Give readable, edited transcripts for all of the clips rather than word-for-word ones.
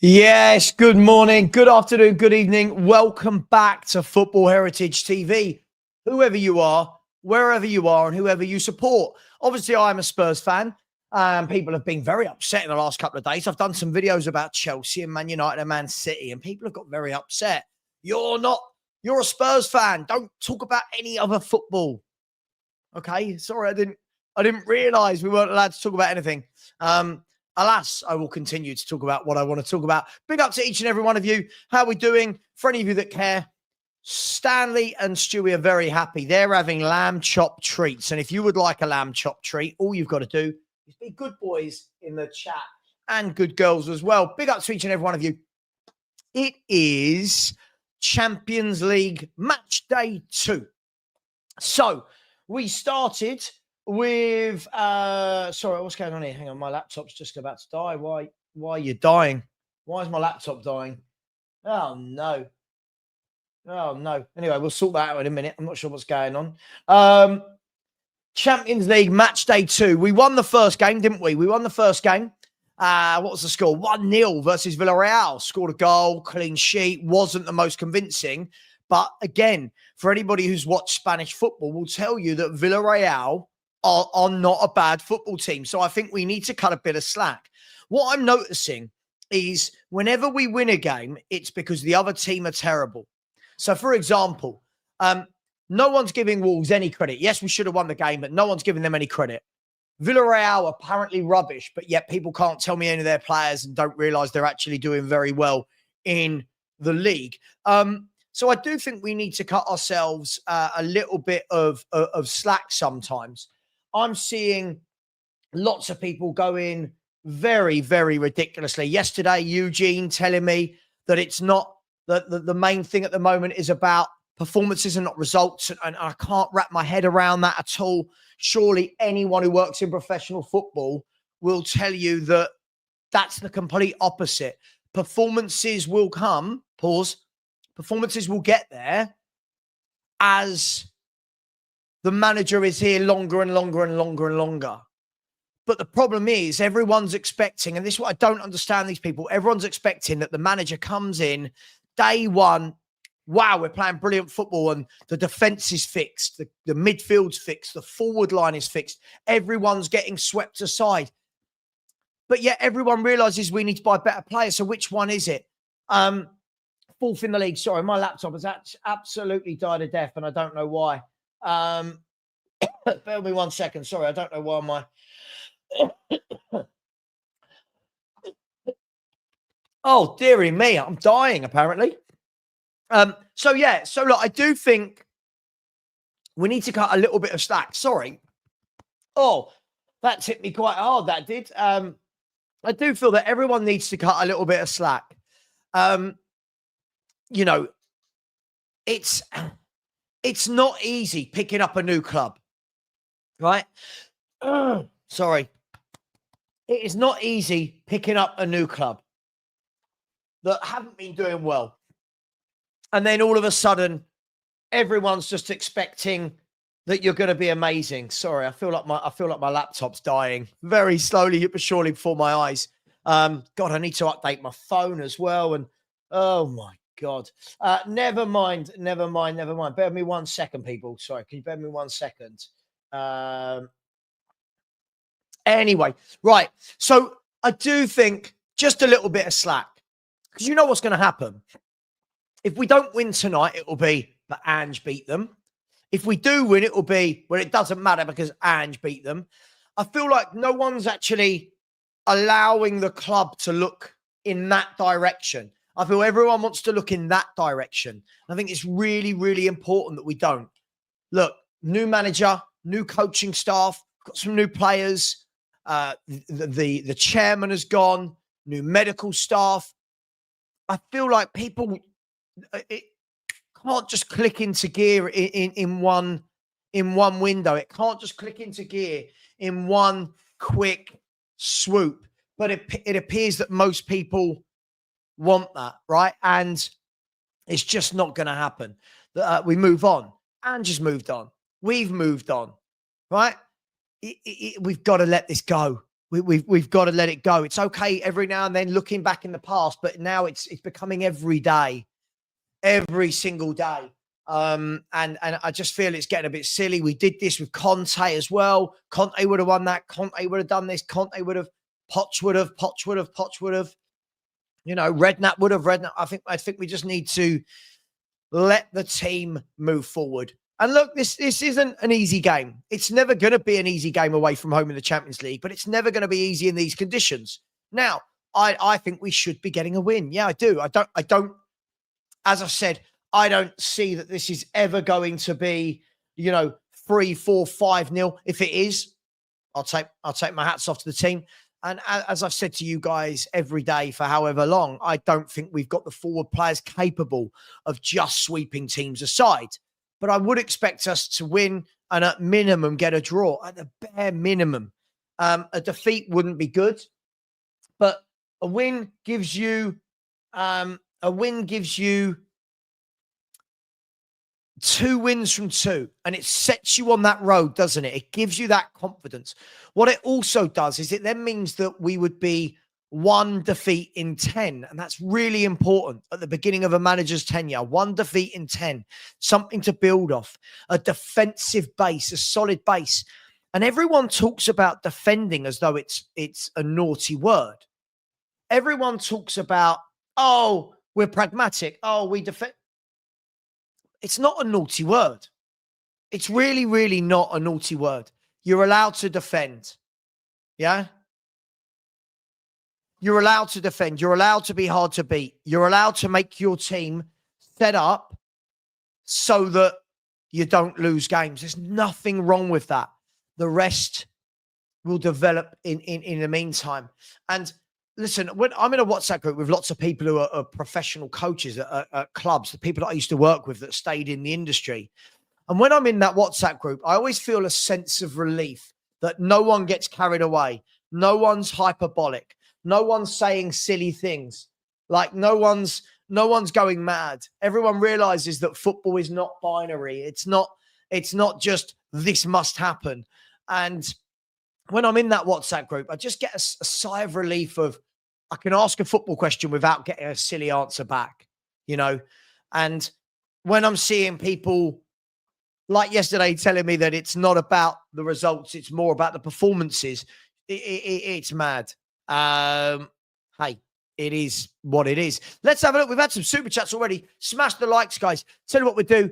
Yes, good morning, good afternoon, good evening. Welcome back to Football Heritage TV. Whoever you are, wherever you are, and whoever you support. Obviously, I'm a Spurs fan. People have been very upset in the last couple of days. I've done some videos about Chelsea and Man United and Man City, and people have got very upset. You're a Spurs fan. Don't talk about any other football. Okay, sorry, I didn't realise we weren't allowed to talk about anything. Alas, I will continue to talk about what I want to talk about. Big up to each and every one of you. How are we doing? For any of you that care, Stanley and Stewie are very happy. They're having lamb chop treats. And if you would like a lamb chop treat, all you've got to do is be good boys in the chat and good girls as well. Big up to each and every one of you. It is Champions League match day 2. So we started with sorry, what's going on here? Hang on, my laptop's just about to die. Why are you dying? Why is my laptop dying? Oh no. Anyway, we'll sort that out in a minute. I'm not sure what's going on. Champions League match day 2. We won the first game, didn't we? We won the first game. What was the score? 1-0 versus Villarreal. Scored a goal, clean sheet. Wasn't the most convincing. But again, for anybody who's watched Spanish football, will tell you that Villarreal are not a bad football team. So I think we need to cut a bit of slack. What I'm noticing is whenever we win a game, it's because the other team are terrible. So, for example, no one's giving Wolves any credit. Yes, we should have won the game, but no one's giving them any credit. Villarreal are apparently rubbish, but yet people can't tell me any of their players and don't realise they're actually doing very well in the league. So I do think we need to cut ourselves a little bit of slack sometimes. I'm seeing lots of people going very, very ridiculously. Yesterday, Eugene telling me that it's not that the main thing at the moment is about performances and not results. And I can't wrap my head around that at all. Surely anyone who works in professional football will tell you that that's the complete opposite. Performances will come, performances will get there as the manager is here longer and longer and longer and longer. But the problem is everyone's expecting, and this is what I don't understand these people, everyone's expecting that the manager comes in day one, wow, we're playing brilliant football and the defence is fixed, the midfield's fixed, the forward line is fixed, everyone's getting swept aside. But yet everyone realises we need to buy better players. So which one is it? Fourth in the league. Sorry, my laptop has absolutely died a death and I don't know why. Bear with me 1 second. Sorry, I don't know why my... Oh, dearie me, I'm dying apparently. So look, I do think we need to cut a little bit of slack. Sorry. Oh, that hit me quite hard, that did. I do feel that everyone needs to cut a little bit of slack. You know, it's not easy picking up a new club, right? Sorry. It is not easy picking up a new club that haven't been doing well. And then all of a sudden, everyone's just expecting that you're going to be amazing. Sorry, I feel like my laptop's dying very slowly but surely before my eyes. God, I need to update my phone as well. And oh my God. Never mind. Bear with me 1 second, people. Sorry, can you bear with me 1 second? Anyway, right. So I do think just a little bit of slack. Because you know what's going to happen. If we don't win tonight, it will be, but Ange beat them. If we do win, it will be, well, it doesn't matter because Ange beat them. I feel like no one's actually allowing the club to look in that direction. I feel everyone wants to look in that direction. I think it's really, really important that we don't. Look, new manager, new coaching staff, got some new players. The chairman has gone, new medical staff. I feel like people... It can't just click into gear in one window. It can't just click into gear in one quick swoop. But it appears that most people want that, right? And it's just not going to happen. We move on. Ange's moved on. We've moved on, right? We've got to let this go. we've got to let it go. It's okay every now and then looking back in the past, but now it's becoming every day, every single day. And I just feel it's getting a bit silly. We did this with Conte as well. Conte would have won that. Conte would have done this. Conte would have. Poch would have. You know, Redknapp would have. I think we just need to let the team move forward. And look, this isn't an easy game. It's never going to be an easy game away from home in the Champions League, but it's never going to be easy in these conditions. Now, I think we should be getting a win. Yeah, I do. I don't. As I said, I don't see that this is ever going to be, 3-4, 5-0. If it is, I'll take my hats off to the team. And as I've said to you guys every day for however long, I don't think we've got the forward players capable of just sweeping teams aside. But I would expect us to win and at minimum get a draw, at the bare minimum. A defeat wouldn't be good, but a win gives you 2 wins from 2, and it sets you on that road, doesn't it? It gives you that confidence. What it also does is it then means that we would be 1 defeat in 10, and that's really important at the beginning of a manager's tenure. 1 defeat in 10, something to build off, a defensive base, a solid base. And everyone talks about defending as though it's a naughty word. Everyone talks about, oh, we're pragmatic. Oh, we defend. It's not a naughty word. It's really, really not a naughty word. You're allowed to defend. Yeah? You're allowed to defend. You're allowed to be hard to beat. You're allowed to make your team set up so that you don't lose games. There's nothing wrong with that. The rest will develop in the meantime. And listen, when I'm in a WhatsApp group with lots of people who are professional coaches at clubs, the people that I used to work with that stayed in the industry. And when I'm in that WhatsApp group, I always feel a sense of relief that no one gets carried away. No one's hyperbolic. No one's saying silly things. Like no one's going mad. Everyone realizes that football is not binary. It's not just this must happen. And when I'm in that WhatsApp group, I just get a sigh of relief of I can ask a football question without getting a silly answer back, And when I'm seeing people like yesterday telling me that it's not about the results, it's more about the performances, it's mad. Hey, it is what it is. Let's have a look. We've had some super chats already. Smash the likes, guys. Tell you what we do.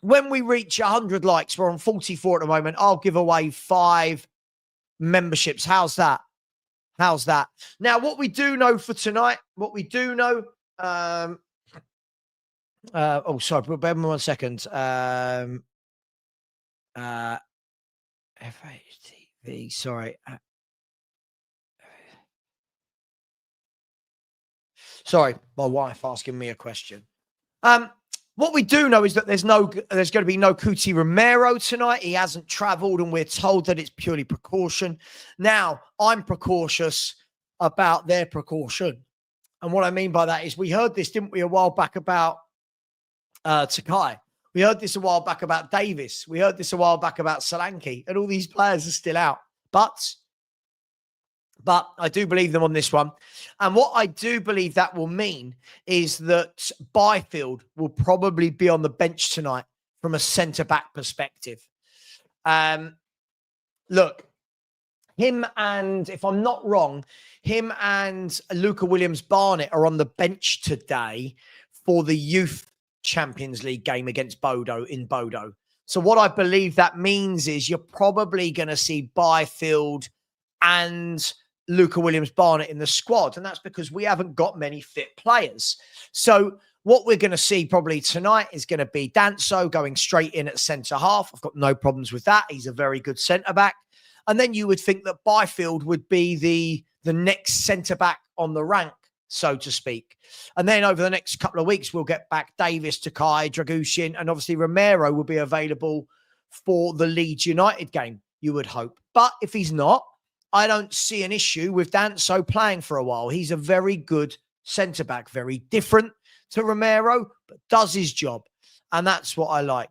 When we reach 100 likes, we're on 44 at the moment. I'll give away 5 memberships. How's that? Now, what we do know for tonight, sorry, bear with me 1 second. FHTV, sorry. Sorry, my wife asking me a question. What we do know is that there's going to be no Cuti Romero tonight. He hasn't travelled, and we're told that it's purely precaution. Now, I'm precautious about their precaution. And what I mean by that is we heard this, didn't we, a while back about Takai. We heard this a while back about Davis. We heard this a while back about Solanke, and all these players are still out. But I do believe them on this one. And what I do believe that will mean is that Byfield will probably be on the bench tonight from a centre-back perspective. Look, him and, if I'm not wrong, him and Luca Williams-Barnett are on the bench today for the Youth Champions League game against Bodo in Bodo. So what I believe that means is you're probably going to see Byfield and Luca Williams-Barnett in the squad. And that's because we haven't got many fit players. So what we're going to see probably tonight is going to be Danso going straight in at centre-half. I've got no problems with that. He's a very good centre-back. And then you would think that Byfield would be the next centre-back on the rank, so to speak. And then over the next couple of weeks, we'll get back Davis, Takai, Dragushin, and obviously Romero will be available for the Leeds United game, you would hope. But if he's not, I don't see an issue with Danso playing for a while. He's a very good centre-back, very different to Romero, but does his job. And that's what I like.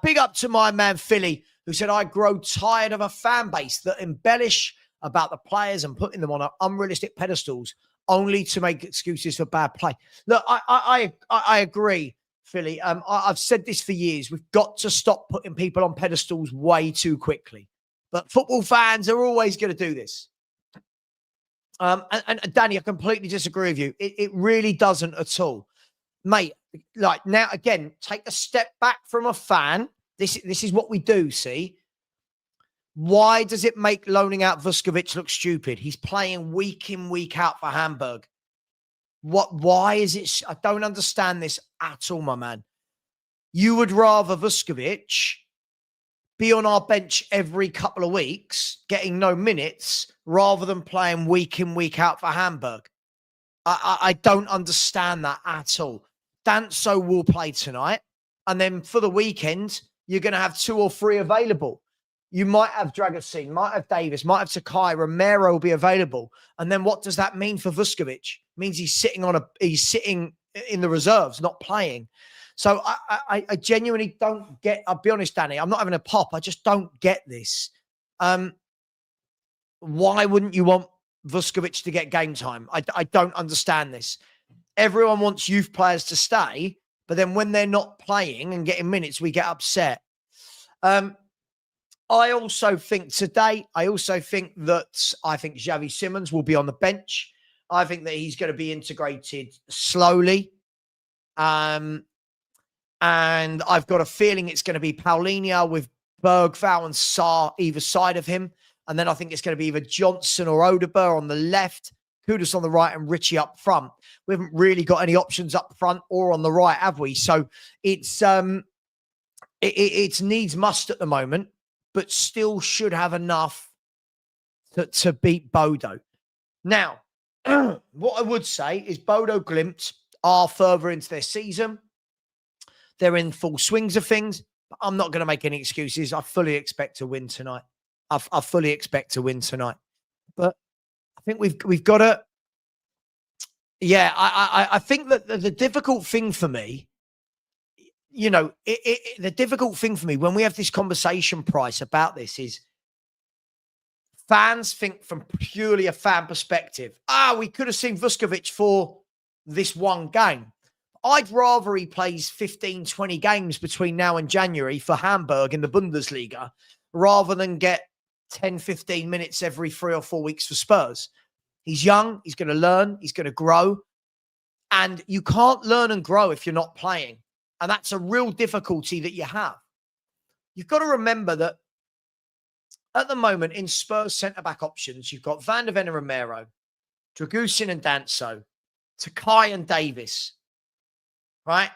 Big up to my man, Philly. who said, I grow tired of a fan base that embellish about the players and putting them on unrealistic pedestals only to make excuses for bad play. Look, I agree, Philly. I've said this for years. We've got to stop putting people on pedestals way too quickly. But football fans are always going to do this. And Danny, I completely disagree with you. It really doesn't at all. Mate, like now, again, take a step back from a fan. This is what we do, see? Why does it make loaning out Vuskovic look stupid? He's playing week in, week out for Hamburg. Why is it? I don't understand this at all, my man. You would rather Vuskovic be on our bench every couple of weeks, getting no minutes, rather than playing week in, week out for Hamburg. I don't understand that at all. Danso will play tonight. And then for the weekend, you're going to have 2 or 3 available. You might have Dragosine, might have Davis, might have Sakai, Romero will be available. And then what does that mean for Vuskovic? It means he's sitting in the reserves, not playing. So I genuinely don't get, I'll be honest, Danny, I'm not having a pop. I just don't get this. Why wouldn't you want Vuskovic to get game time? I don't understand this. Everyone wants youth players to stay, but then when they're not playing and getting minutes, we get upset. I also think that Xavi Simons will be on the bench. I think that he's going to be integrated slowly. And I've got a feeling it's going to be Paulinho with Bergvall and Sarr either side of him. And then I think it's going to be either Johnson or Odeberg on the left, Kudus on the right, and Richie up front. We haven't really got any options up front or on the right, have we? So it's needs must at the moment, but still should have enough to beat Bodo. Now, what I would say is Bodo Glimt are further into their season. They're in full swings of things, but I'm not going to make any excuses. I fully expect to win tonight. I fully expect to win tonight. But I think we've got to... Yeah, I think that the difficult thing for me, you know, the difficult thing for me when we have this conversation, Price, about this is fans think from purely a fan perspective, we could have seen Vuskovic for this one game. I'd rather he plays 15, 20 games between now and January for Hamburg in the Bundesliga rather than get 10, 15 minutes every 3 or 4 weeks for Spurs. He's young. He's going to learn. He's going to grow. And you can't learn and grow if you're not playing. And that's a real difficulty that you have. You've got to remember that at the moment in Spurs centre-back options, you've got Van der Ven and Romero, Dragusin and Danso, Takai and Davis, right?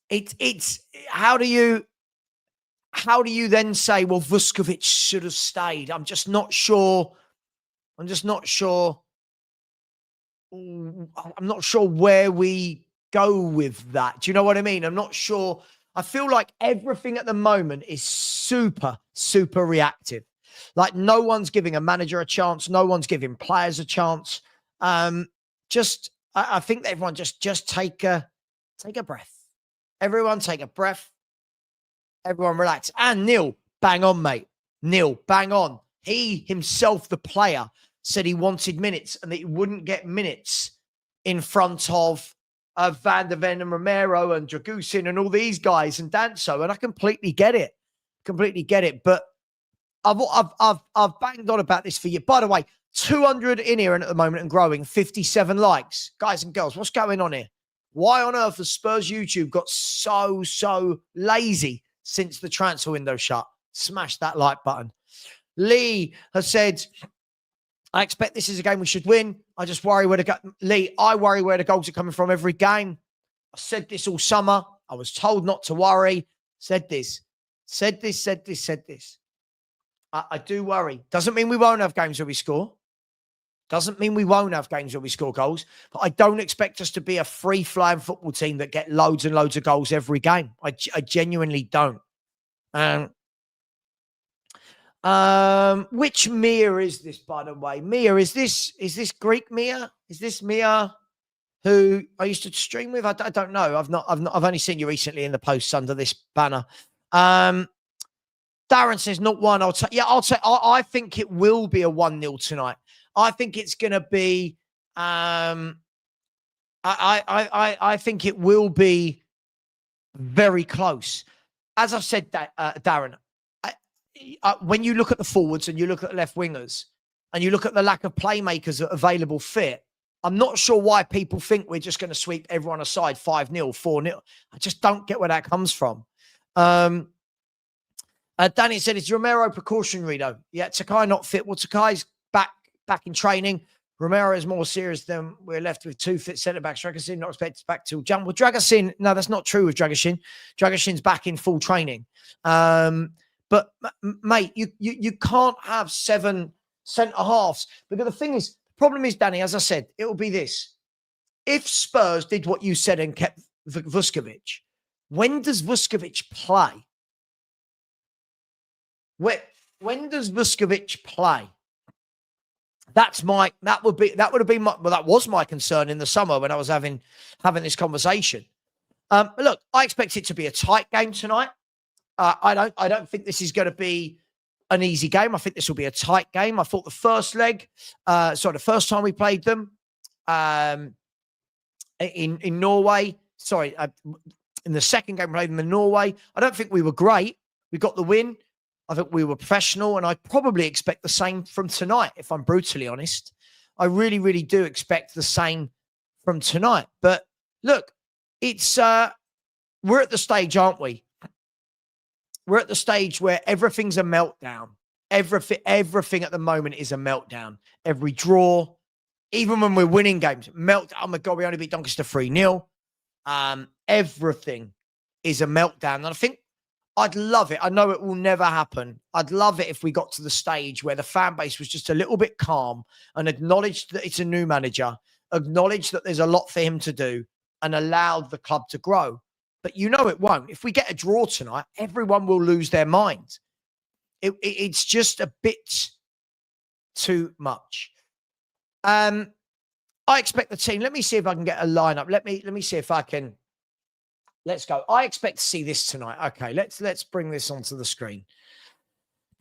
It's how do you then say, well, Vuskovic should have stayed? I'm just not sure where we go with that. Do you know what I mean? I'm not sure. I feel like everything at the moment is super, super reactive. Like no one's giving a manager a chance. No one's giving players a chance. I think that everyone just take a breath. Everyone take a breath. Everyone relax. And Neil, bang on, mate. Neil, bang on. He himself, the player, said he wanted minutes and that he wouldn't get minutes in front of Van der Ven and Romero and Dragusin and all these guys and Danso. And I completely get it. But I've banged on about this for you. By the way, 200 in here and at the moment and growing, 57 likes. Guys and girls, what's going on here? Why on earth has Spurs YouTube got so lazy since the transfer window shut? Smash that like button. Lee has said, I expect this is a game we should win. I just worry I worry where the goals are coming from every game. I said this all summer. I was told not to worry. Said this. I do worry. Doesn't mean we won't have games where we score. Doesn't mean we won't have games where we score goals. But I don't expect us to be a free-flying football team that get loads and loads of goals every game. I genuinely don't. Which Mia is this, by the way? Mia, is this Greek Mia? Is this Mia who I used to stream with? I don't know. I've only seen you recently in the posts under this banner. Darren says, not one. I'll take. Yeah, I'll take. I think it will be a 1-0 tonight. I think it's going to be. I think it will be very close. As I've said, Darren, when you look at the forwards and you look at the left wingers and you look at the lack of playmakers that are available fit, I'm not sure why people think we're just going to sweep everyone aside 5-0, 4-0. I just don't get where that comes from. Danny said, it's Romero precautionary, though. Yeah, Takai not fit. Well, Takai's back in training. Romero is more serious than we're left with 2 fit centre-backs. Dragosin not expected back till jump. Well, Dragosin, no, that's not true with Dragosin. Dragosin's back in full training. But, mate, you can't have 7 centre-halves. Because the thing is, the problem is, Danny, as I said, it will be this. If Spurs did what you said and kept Vuskovic, when does Vuskovic play? When does Vuskovic play? That would have been that was my concern in the summer when I was having this conversation. Look, I expect it to be a tight game tonight. I don't think this is going to be an easy game. I think this will be a tight game. I thought the first time we played them in Norway. In the second game we played them in Norway. I don't think we were great. We got the win. I think we were professional, and I probably expect the same from tonight, if I'm brutally honest. I really, really do expect the same from tonight. But look, it's we're at the stage, aren't we? We're at the stage where everything's a meltdown. Everything at the moment is a meltdown. Every draw, even when we're winning games, oh my God, we only beat Doncaster 3-0. Everything is a meltdown. And I think I'd love it. I know it will never happen. I'd love it if we got to the stage where the fan base was just a little bit calm and acknowledged that it's a new manager, acknowledged that there's a lot for him to do, and allowed the club to grow. But you know it won't. If we get a draw tonight, everyone will lose their mind. It's just a bit too much. I expect the team. Let me see if I can get a lineup. Let me see if I can. Let's go. I expect to see this tonight. Okay, let's bring this onto the screen.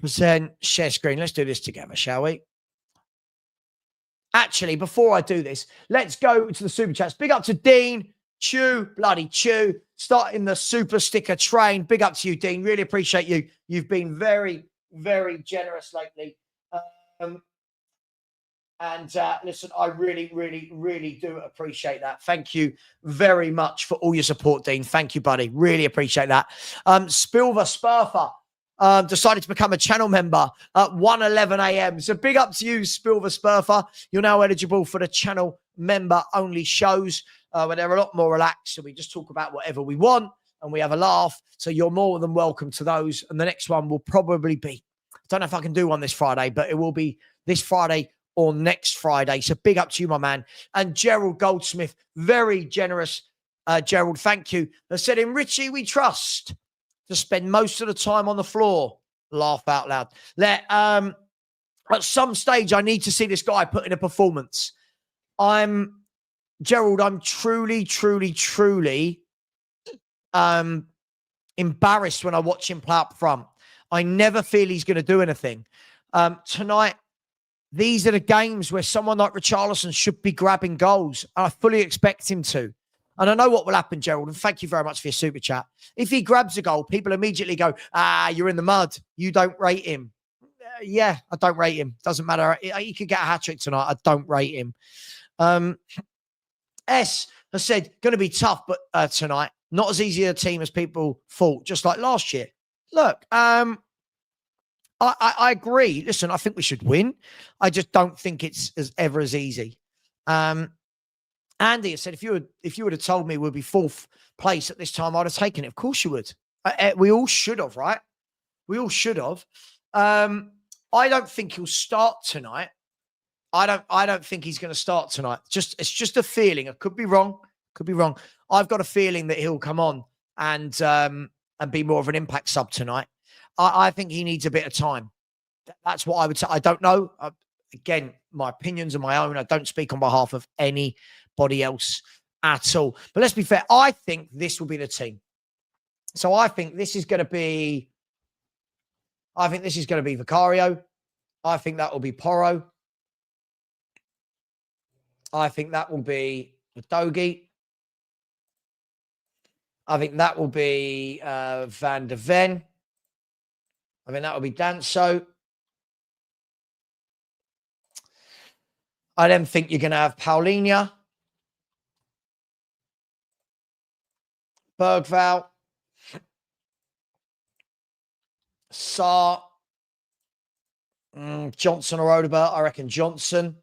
Present, share screen. Let's do this together, shall we? Actually, before I do this, let's go to the super chats. Big up to Dean, bloody Chew, starting the super sticker train. Big up to you, Dean. Really appreciate you. You've been very, very generous lately. Listen, I really, really, really do appreciate that. Thank you very much for all your support, Dean. Thank you, buddy. Really appreciate that. Spilver Spurfer decided to become a channel member at 1:11 a.m. So big up to you, Spilver Spurfer. You're now eligible for the channel member-only shows where they're a lot more relaxed. So we just talk about whatever we want and we have a laugh. So you're more than welcome to those. And the next one will probably be, I don't know if I can do one this Friday, but it will be this Friday or next Friday. So big up to you, my man. And Gerald Goldsmith, very generous. Gerald, thank you. They said, in Richie, we trust to spend most of the time on the floor. Laugh out loud. At some stage, I need to see this guy put in a performance. Gerald, I'm truly, truly, truly embarrassed when I watch him play up front. I never feel he's going to do anything. Tonight, these are the games where someone like Richarlison should be grabbing goals. I fully expect him to. And I know what will happen, Gerald, and thank you very much for your super chat. If he grabs a goal, people immediately go, you're in the mud. You don't rate him. Yeah, I don't rate him. Doesn't matter. He could get a hat-trick tonight. I don't rate him. S has said, going to be tough but tonight. Not as easy a team as people thought, just like last year. Look, I agree. Listen, I think we should win. I just don't think it's ever as easy. Andy has said, if you would have told me we'd be 4th place at this time, I'd have taken it. Of course you would. We all should have, right? We all should have. I don't think he'll start tonight. I don't think he's going to start tonight. It's just a feeling. I could be wrong. I've got a feeling that he'll come on and be more of an impact sub tonight. I think he needs a bit of time. That's what I would say. I don't know. Again, my opinions are my own. I don't speak on behalf of anybody else at all. But let's be fair. I think this will be the team. So I think this is going to be, Vicario. I think that will be Porro. I think that will be Dogi. I think that will be Van de Ven. I think that will be Danso. I then think you're going to have Paulinho, Bergval, Sarr, Johnson or Odegaard. I reckon Johnson,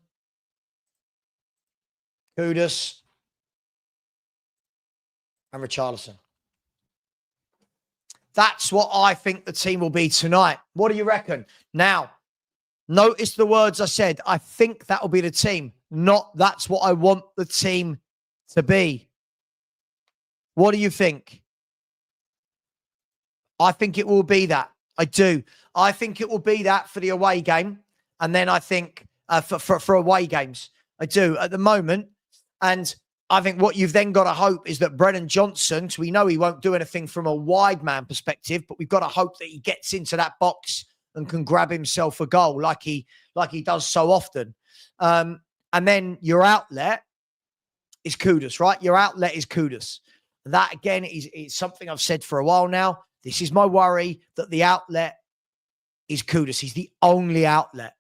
Kudus, and Richarlison. That's what I think the team will be tonight. What do you reckon? Now, notice the words I said. I think that will be the team, not that's what I want the team to be. What do you think? I think it will be that. I do. I think it will be that for the away game. And then I think for away games. I do at the moment. And I think what you've then got to hope is that Brennan Johnson, because we know he won't do anything from a wide man perspective, but we've got to hope that he gets into that box and can grab himself a goal like he does so often. And then your outlet is Kudus, right? Your outlet is Kudus. That, again, is something I've said for a while now. This is my worry, that the outlet is Kudus. He's the only outlet.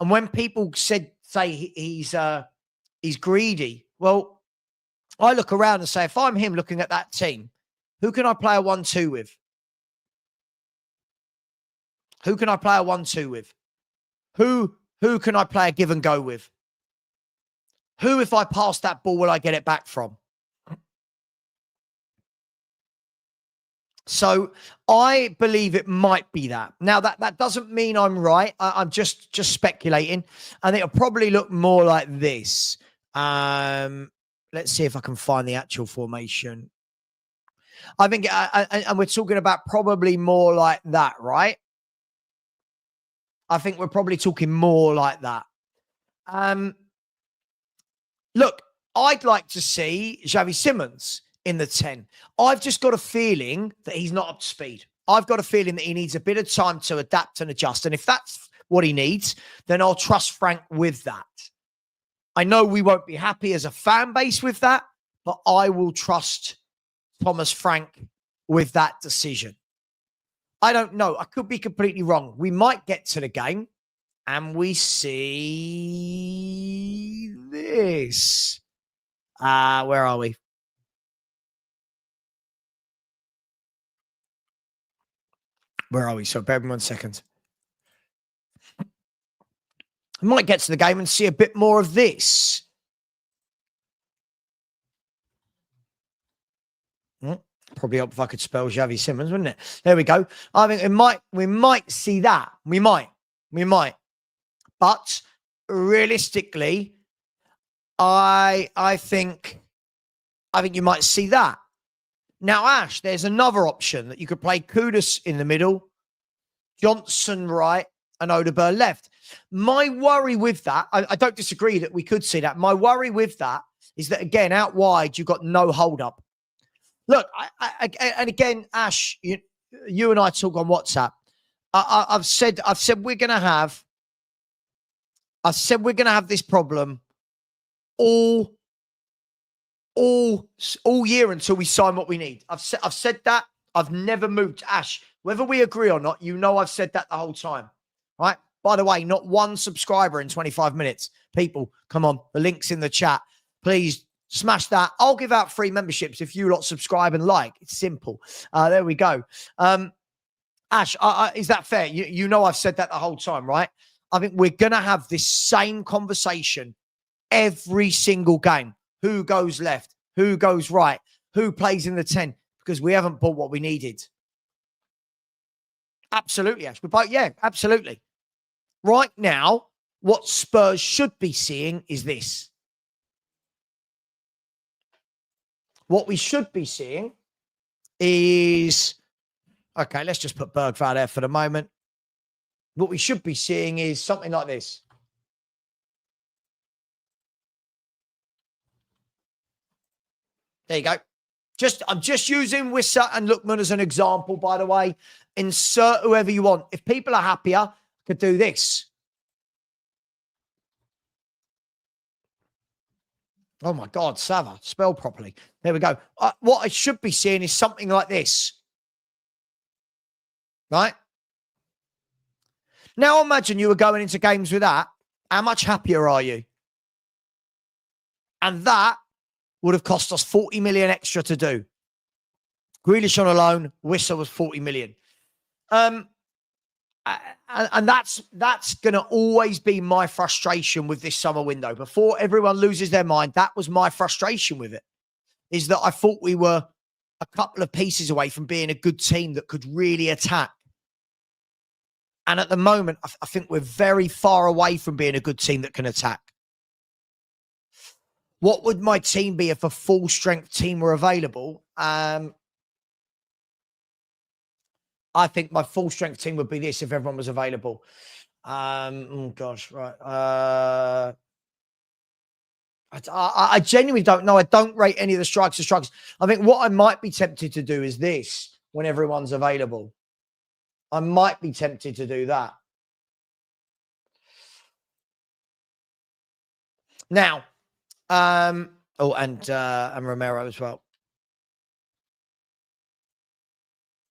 And when people say he's greedy, well, I look around and say, if I'm him looking at that team, who can I play a 1-2 with? Who can I play a 1-2 with? Who can I play a give and go with? Who, if I pass that ball, will I get it back from? So I believe it might be that. Now, that doesn't mean I'm right. I'm just speculating. And it'll probably look more like this. Let's see if I can find the actual formation. I think, and we're talking about probably more like that, right? I think we're probably talking more like that. Look, I'd like to see Xavi Simons in the 10. I've just got a feeling that he's not up to speed. I've got a feeling that he needs a bit of time to adapt and adjust. And if that's what he needs, then I'll trust Frank with that. I know we won't be happy as a fan base with that, but I will trust Thomas Frank with that decision. I don't know. I could be completely wrong. We might get to the game and we see this. Where are we? Where are we? So bear with me 1 second. I might get to the game and see a bit more of this. Probably help if I could spell Xavi Simons, wouldn't it? There we go. I think we might see that. We might. But realistically, I think you might see that. Now, Ash, there's another option that you could play Kudus in the middle, Johnson right, and Odegaard left. My worry with that, I don't disagree that we could see that. My worry with that is that, again, out wide, you've got no hold up. Look, and again, Ash, you and I talk on WhatsApp. I've said we're going to have. I said we're going to have this problem all year until we sign what we need. I've said that. I've never moved. Ash, whether we agree or not, I've said that the whole time. Right? By the way, not one subscriber in 25 minutes. People, come on. The link's in the chat. Please smash that. I'll give out free memberships if you lot subscribe and like. It's simple. There we go. Ash, is that fair? I've said that the whole time, right? I think we're going to have this same conversation every single game. Who goes left? Who goes right? Who plays in the 10? Because we haven't bought what we needed. Absolutely, Ash. Absolutely. Right now, what Spurs should be seeing is this. What we should be seeing is, okay, let's just put Bergval there for the moment. What we should be seeing is something like this. There you go. I'm just using Wissa and Lookman as an example, by the way. Insert whoever you want. If people are happier, could do this. Oh my God, Savva, spell properly. There we go. What I should be seeing is something like this. Right? Now imagine you were going into games with that. How much happier are you? And that would have cost us 40 million extra to do. Grealish on a loan, Wissa was 40 million. And that's going to always be my frustration with this summer window. Before everyone loses their mind, that was my frustration with it, is that I thought we were a couple of pieces away from being a good team that could really attack. And at the moment, I think we're very far away from being a good team that can attack. What would my team be if a full-strength team were available? I think my full-strength team would be this if everyone was available. Oh, gosh, right. I genuinely don't know. I don't rate any of the strikers as strikers. I think what I might be tempted to do is this when everyone's available. I might be tempted to do that. Now, and Romero as well.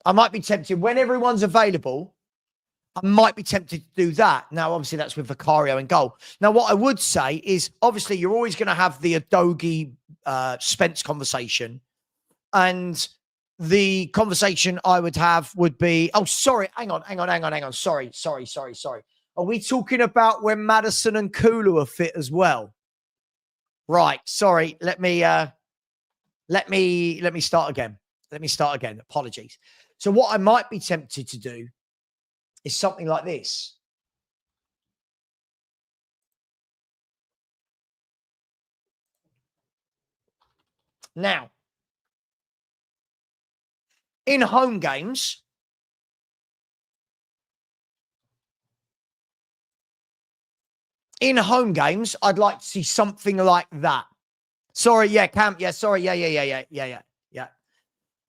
I might be tempted when everyone's available. I might be tempted to do that. Now, obviously, that's with Vicario in goal. Now, what I would say is, obviously, you're always going to have the Udogie Spence conversation, and the conversation I would have would be, oh, sorry, hang on. Sorry. Are we talking about when Maddison and Kulu are fit as well? Right. Sorry. Let me start again. Apologies. So what I might be tempted to do is something like this. Now, in home games, I'd like to see something like that. Sorry, yeah, Cam. Yeah, sorry. Yeah.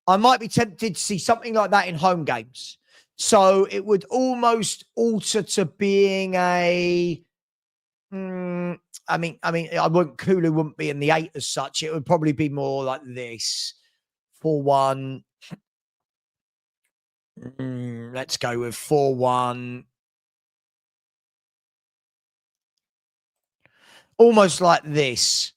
I might be tempted to see something like that in home games. So it would almost alter to being a, Kulu wouldn't be in the 8 as such. It would probably be more like this. 4-1. Let's go with 4-1. Almost like this.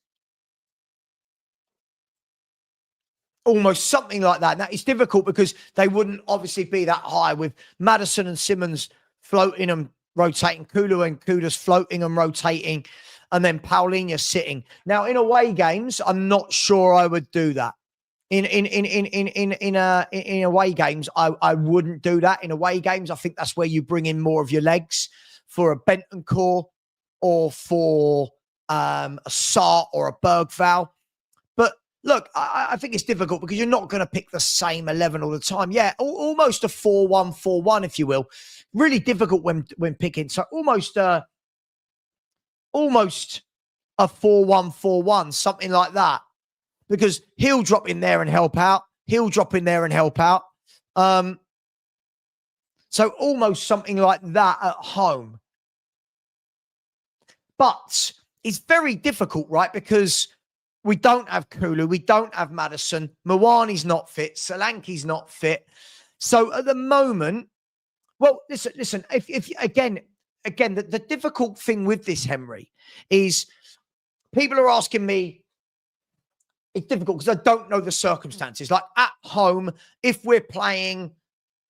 Almost something like that. Now, it's difficult because they wouldn't obviously be that high with Maddison and Simmons floating and rotating, Kulu and Kudos floating and rotating, and then Paulinho sitting. Now, in away games, I'm not sure I would do that. In away games, I wouldn't do that. In away games, I think that's where you bring in more of your legs for a Bentancur or for a Sarr or a Bergval. But look, I think it's difficult because you're not going to pick the same 11 all the time. Yeah, almost a 4-1-4-1, if you will. Really difficult when picking. So almost a 4-1-4-1, something like that. Because he'll drop in there and help out. So almost something like that at home. But it's very difficult, right? Because we don't have Kulu. We don't have Maddison. Mwani's not fit. Solanke's not fit. So at the moment, well, listen. If again, the difficult thing with this, Henry, is people are asking me. It's difficult because I don't know the circumstances. Like at home, if we're playing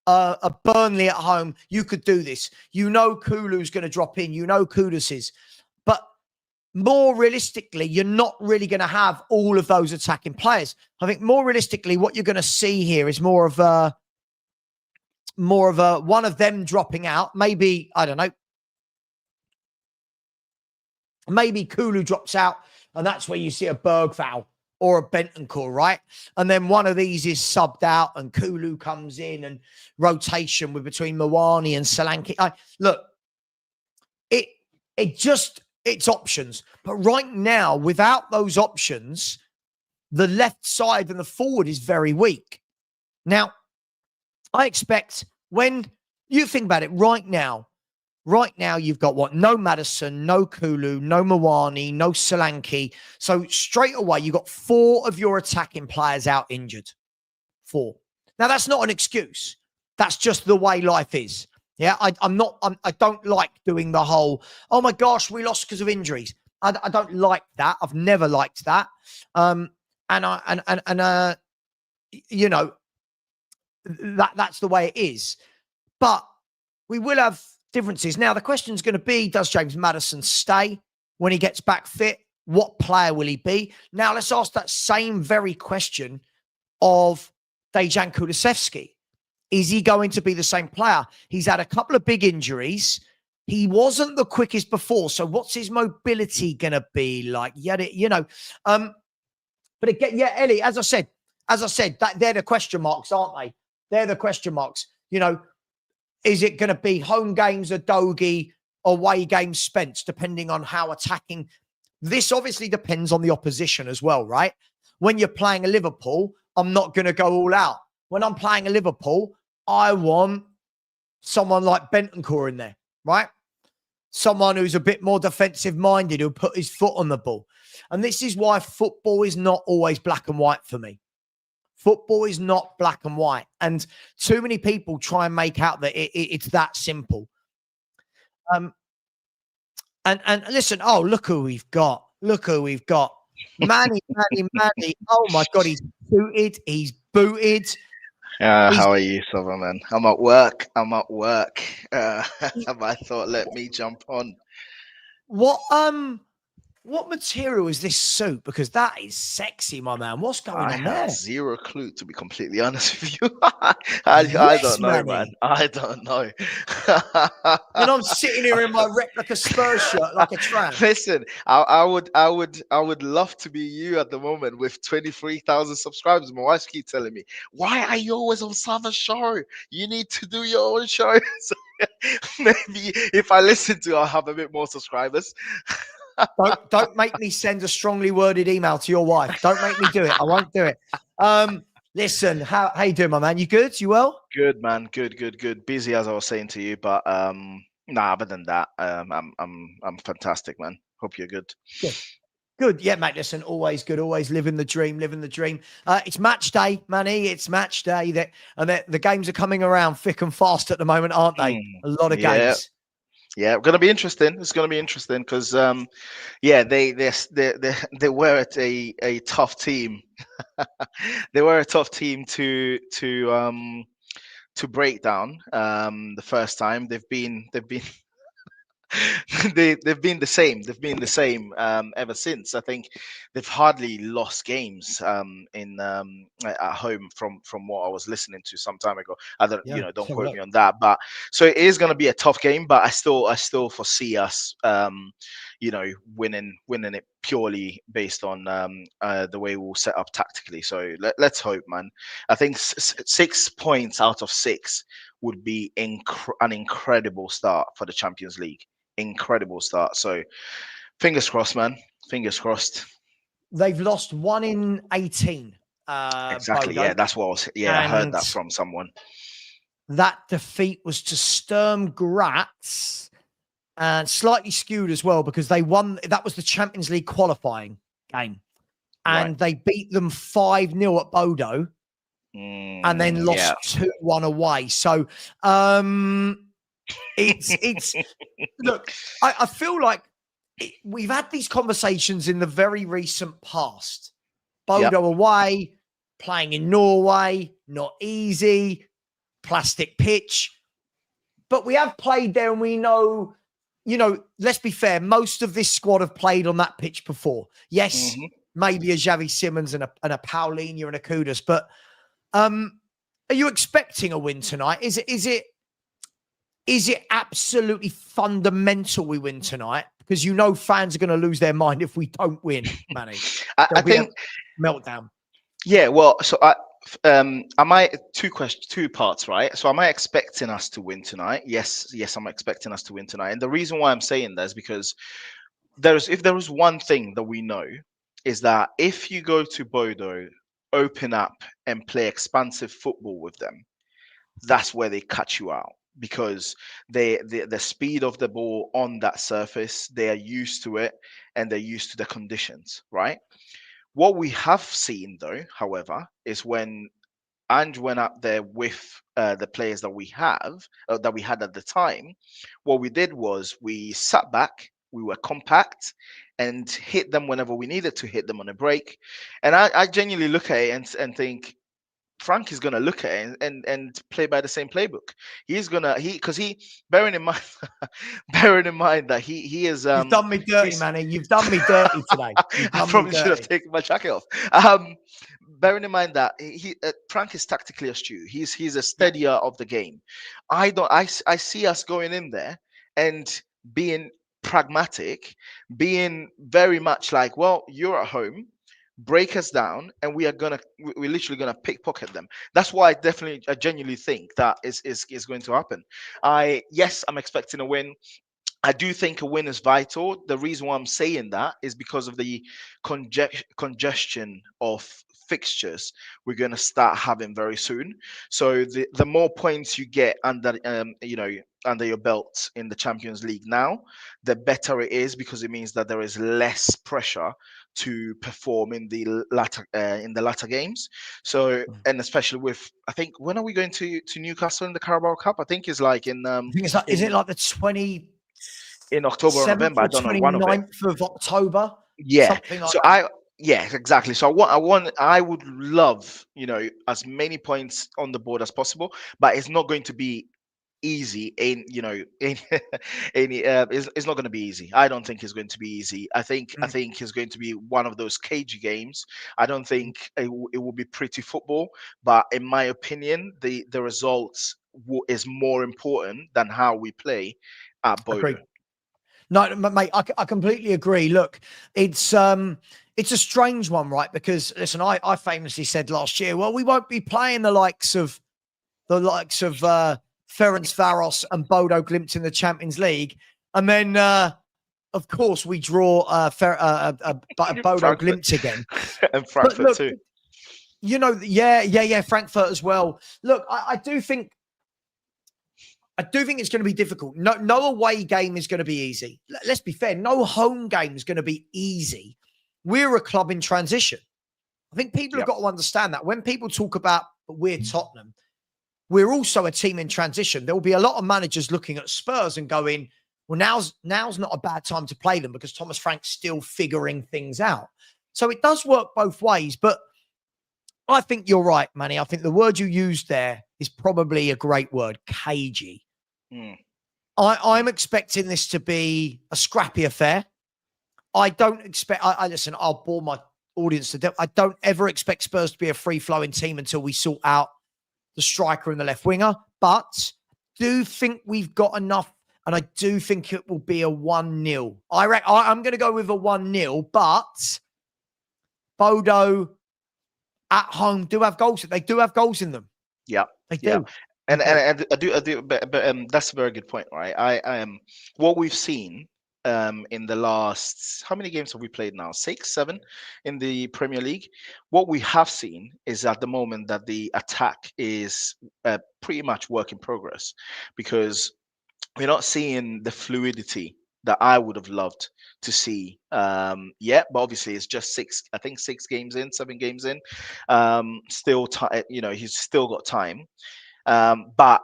a Burnley at home, you could do this. You know Kulu's going to drop in. You know Kudus is. But more realistically, you're not really going to have all of those attacking players. I think more realistically, what you're going to see here is more of a one of them dropping out. Maybe, I don't know. Maybe Kulu drops out, and that's where you see a Bergval or a Bentancur, right? And then one of these is subbed out and Kulu comes in and rotation with between Mwani and Solanke. Look, it's options. But right now, without those options, the left side and the forward is very weak. Now, I expect when you think about it right now, you've got what? No Maddison, no Kulu, no Mwani, no Solanke. So straight away, you've got 4 of your attacking players out injured. 4. Now, that's not an excuse. That's just the way life is. Yeah, I don't like doing the whole, oh my gosh, we lost because of injuries. I don't like that. I've never liked that. You know, that's the way it is. But we will have differences. Now, the question is going to be, does James Maddison stay when he gets back fit? What player will he be? Now, let's ask that same very question of Dejan Kulusevski. Is he going to be the same player? He's had a couple of big injuries. He wasn't the quickest before. So what's his mobility going to be like? Yeah, you know. But again, yeah, Ellie, as I said, that they're the question marks, aren't they? They're the question marks. You know, is it going to be home games Udogie, away games Spence, depending on how attacking? This obviously depends on the opposition as well, right? When you're playing a Liverpool, I'm not going to go all out. When I'm playing a Liverpool, I want someone like Bentancur in there, right? Someone who's a bit more defensive minded, who'll put his foot on the ball. And this is why football is not always black and white for me. Football is not black and white. And too many people try and make out that it's that simple. And listen, oh, look who we've got. Look who we've got. Manny. Oh my God, he's booted. How are you, Savva, man? I'm at work. I thought, let me jump on. What material is this suit? Because that is sexy, my man. What's going on there? I have zero clue, to be completely honest with you. I don't know, Manny. Man. I don't know. And I'm sitting here in my replica Spurs shirt like a tramp. Listen, I would love to be you at the moment with 23,000 subscribers. My wife keeps telling me, "Why are you always on Savva's show? You need to do your own show." So maybe if I listen to, I'll have a bit more subscribers. Don't make me send a strongly worded email to your wife. Don't make me do it. I won't do it. Listen, how you doing, my man? You good? You well? Good, man. Good. Busy, as I was saying to you, but other than that, I'm fantastic, man. Hope you're good. Good. Yeah, mate. Listen, always good. Always living the dream. It's match day, Manny. It's match day. The games are coming around thick and fast at the moment, aren't they? A lot of games. Yeah, going to be interesting. It's going to be interesting because, they were at a tough team. They were a tough team to break down. The first time they've been they've been the same. They've been the same ever since. I think they've hardly lost games at home from what I was listening to some time ago. I don't don't quote me on that. But so it is going to be a tough game. But I still foresee us winning it purely based on the way we'll set up tactically. So let's hope, man. I think 6 points out of 6 would be an incredible start for the Champions League. Incredible start. So fingers crossed, man. Fingers crossed. They've lost 1 in 18. Exactly. Bodo. Yeah, that's what I was. Yeah, I heard that from someone. That defeat was to Sturm Graz, and slightly skewed as well because they won. That was the Champions League qualifying game, and they beat them 5-0 at Bodo, and then lost 2-1 away. So, it's look. I feel like we've had these conversations in the very recent past. Bodo away, playing in Norway, not easy, plastic pitch. But we have played there and we know, let's be fair, most of this squad have played on that pitch before. Yes, maybe a Xavi Simons and a Paulinho and a Kudus. But are you expecting a win tonight? Is it absolutely fundamental we win tonight? Because fans are going to lose their mind if we don't win, Manny. I think meltdown. Yeah, well, so two parts, right? So am I expecting us to win tonight? Yes, I'm expecting us to win tonight. And the reason why I'm saying that is because if there is one thing that we know, is that if you go to Bodo, open up and play expansive football with them, that's where they cut you out, because the speed of the ball on that surface, they are used to it, and they're used to the conditions, right? What we have seen though, however, is when Ange went up there with the players that we had at the time, what we did was we sat back, we were compact, and hit them whenever we needed to hit them on a break. And I genuinely look at it and think Frank is gonna look at it and play by the same playbook. He's gonna because he bearing in mind bearing in mind that he is You've done me dirty, he's Manny. You've done me dirty today. You've I done me probably should have dirty. taken my jacket off. Bearing in mind that Frank is tactically astute. He's a Yeah, steadier of the game. I see us going in there and being pragmatic, being very much like, well, you're at home, break us down, and we're literally gonna pickpocket them. That's why I genuinely think that is going to happen. I'm expecting a win. I do think a win is vital. The reason why I'm saying that is because of the congestion of fixtures we're going to start having very soon. So the more points you get under your belt in the Champions League now, the better it is, because it means that there is less pressure to perform in the latter games. So, and especially with, I think, when are we going to Newcastle in the Carabao Cup? I think it's like I think it's like, is it like the 27th in October or November. I or don't know, one of it. 29th of October? Yeah. Something like So that. yeah, exactly. So I would love, as many points on the board as possible, but it's not going to be easy. It's not going to be easy. I don't think it's going to be easy. I think it's going to be one of those cagey games. I don't think it will be pretty football, but in my opinion, the results is more important than how we play at Bodo. Agreed. No, mate, I completely agree. Look, it's a strange one, right? Because listen, I famously said last year, well, we won't be playing the likes of Ferencvaros and Bodo Glimt in the Champions League, and then of course we draw Bodo Frankfurt Glimt again. and But Frankfurt look, too. yeah, Frankfurt as well. Look, I do think it's going to be difficult. No away game is going to be easy. Let's be fair. No home game is going to be easy. We're a club in transition. I think people have got to understand that. When people talk about we're Tottenham, we're also a team in transition. There will be a lot of managers looking at Spurs and going, well, now's not a bad time to play them because Thomas Frank's still figuring things out. So it does work both ways. But I think you're right, Manny. I think the word you used there is probably a great word, cagey. I'm expecting this to be a scrappy affair. I don't expect, listen, I'll bore my audience to death. I don't ever expect Spurs to be a free-flowing team until we sort out the striker and the left winger. But do think we've got enough, and I do think it will be a 1-0. I'm going to go with a 1-0, but Bodo at home do have goals. They do have goals in them. Yeah, they do. Yeah. And I do, but that's a very good point, right? I am what we've seen in the last, how many games have we played now? 6, 7 in the Premier League. What we have seen is at the moment that the attack is pretty much work in progress, because we're not seeing the fluidity that I would have loved to see yet. But obviously, it's just 6 games in, 7 games in. Still time, he's still got time. But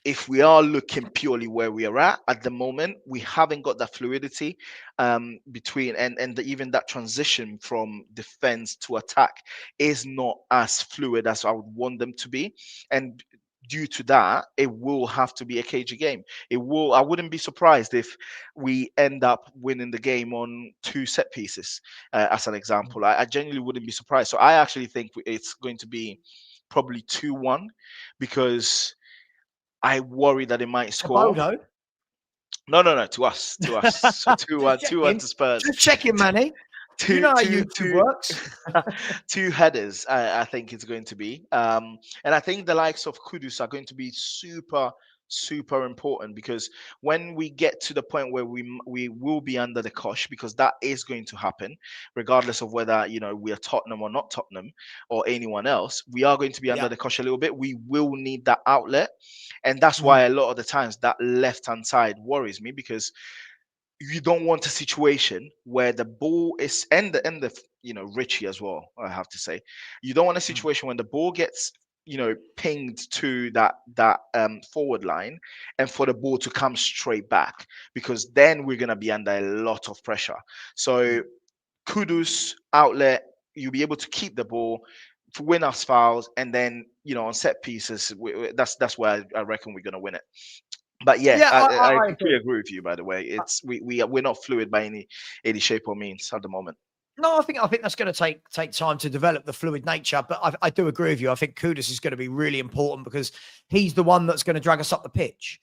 if we are looking purely where we are at the moment, we haven't got that fluidity between and even that transition from defense to attack is not as fluid as I would want them to be. And due to that, it will have to be a cagey game. I wouldn't be surprised if we end up winning the game on 2 set pieces, as an example. I genuinely wouldn't be surprised. So I actually think it's going to be probably 2-1, because I worry that it might score. Bodo? No, to us. So 2-1 to Spurs. Just checking, Manny. You know how YouTube works. 2 headers, I think it's going to be. And I think the likes of Kudus are going to be super, super important, because when we get to the point where we will be under the cosh, because that is going to happen regardless of whether we are Tottenham or not Tottenham or anyone else, we are going to be under the cosh a little bit. We will need that outlet, and that's why a lot of the times that left hand side worries me, because you don't want a situation where the ball is and the Richie as well, I have to say. You don't want a situation when the ball gets pinged to that forward line, and for the ball to come straight back, because then we're going to be under a lot of pressure. So Kudus outlet, you'll be able to keep the ball, to win us fouls, and then on set pieces, that's where I reckon we're going to win it. But yeah, I completely agree with you. By the way, it's we're not fluid by any shape or means at the moment. No, I think that's going to take time to develop the fluid nature. But I do agree with you. I think Kudus is going to be really important, because he's the one that's going to drag us up the pitch.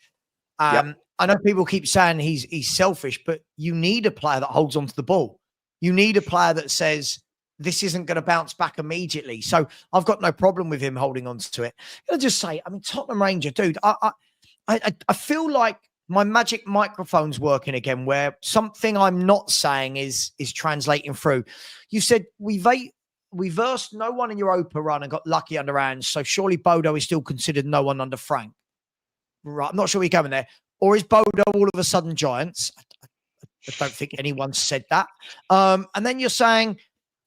I know people keep saying he's selfish, but you need a player that holds onto the ball. You need a player that says this isn't going to bounce back immediately. So I've got no problem with him holding on to it. I'll just say, I mean, Tottenham Ranger, dude, I feel like my magic microphone's working again, where something I'm not saying is translating through. You said we versed no one in Europa run and got lucky under Ange, so surely Bodo is still considered no one under Frank. Right, I'm not sure we're going there. Or is Bodo all of a sudden Giants? I don't think anyone said that. And then you're saying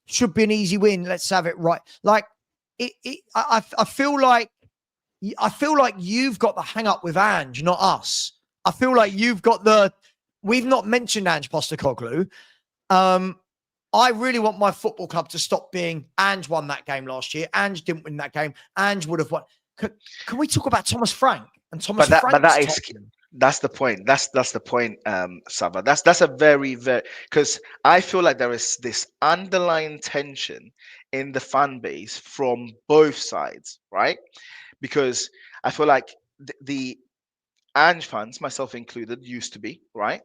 should be an easy win. Let's have it right. Like I feel like you've got the hang up with Ange, not us. I feel like you've got we've not mentioned Angepostecoglou. I really want my football club to stop being Ange won that game last year. Ange didn't win that game. Ange would have won. Can we talk about Thomas Frank and Thomas Frank? But that's the point. That's the point, Savva. That's a very, very, because I feel like there is this underlying tension in the fan base from both sides, right? Because I feel like the Ange fans, myself included, used to be, right?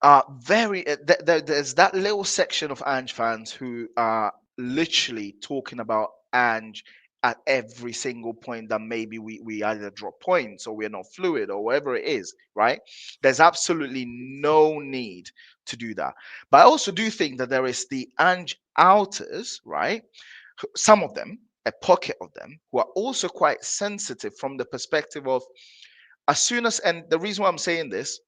There's that little section of Ange fans who are literally talking about Ange at every single point that maybe we either drop points or we're not fluid or whatever it is, right? There's absolutely no need to do that. But I also do think that there is the Ange outers, right? Some of them, a pocket of them, who are also quite sensitive from the perspective of, as soon as, and the reason why I'm saying this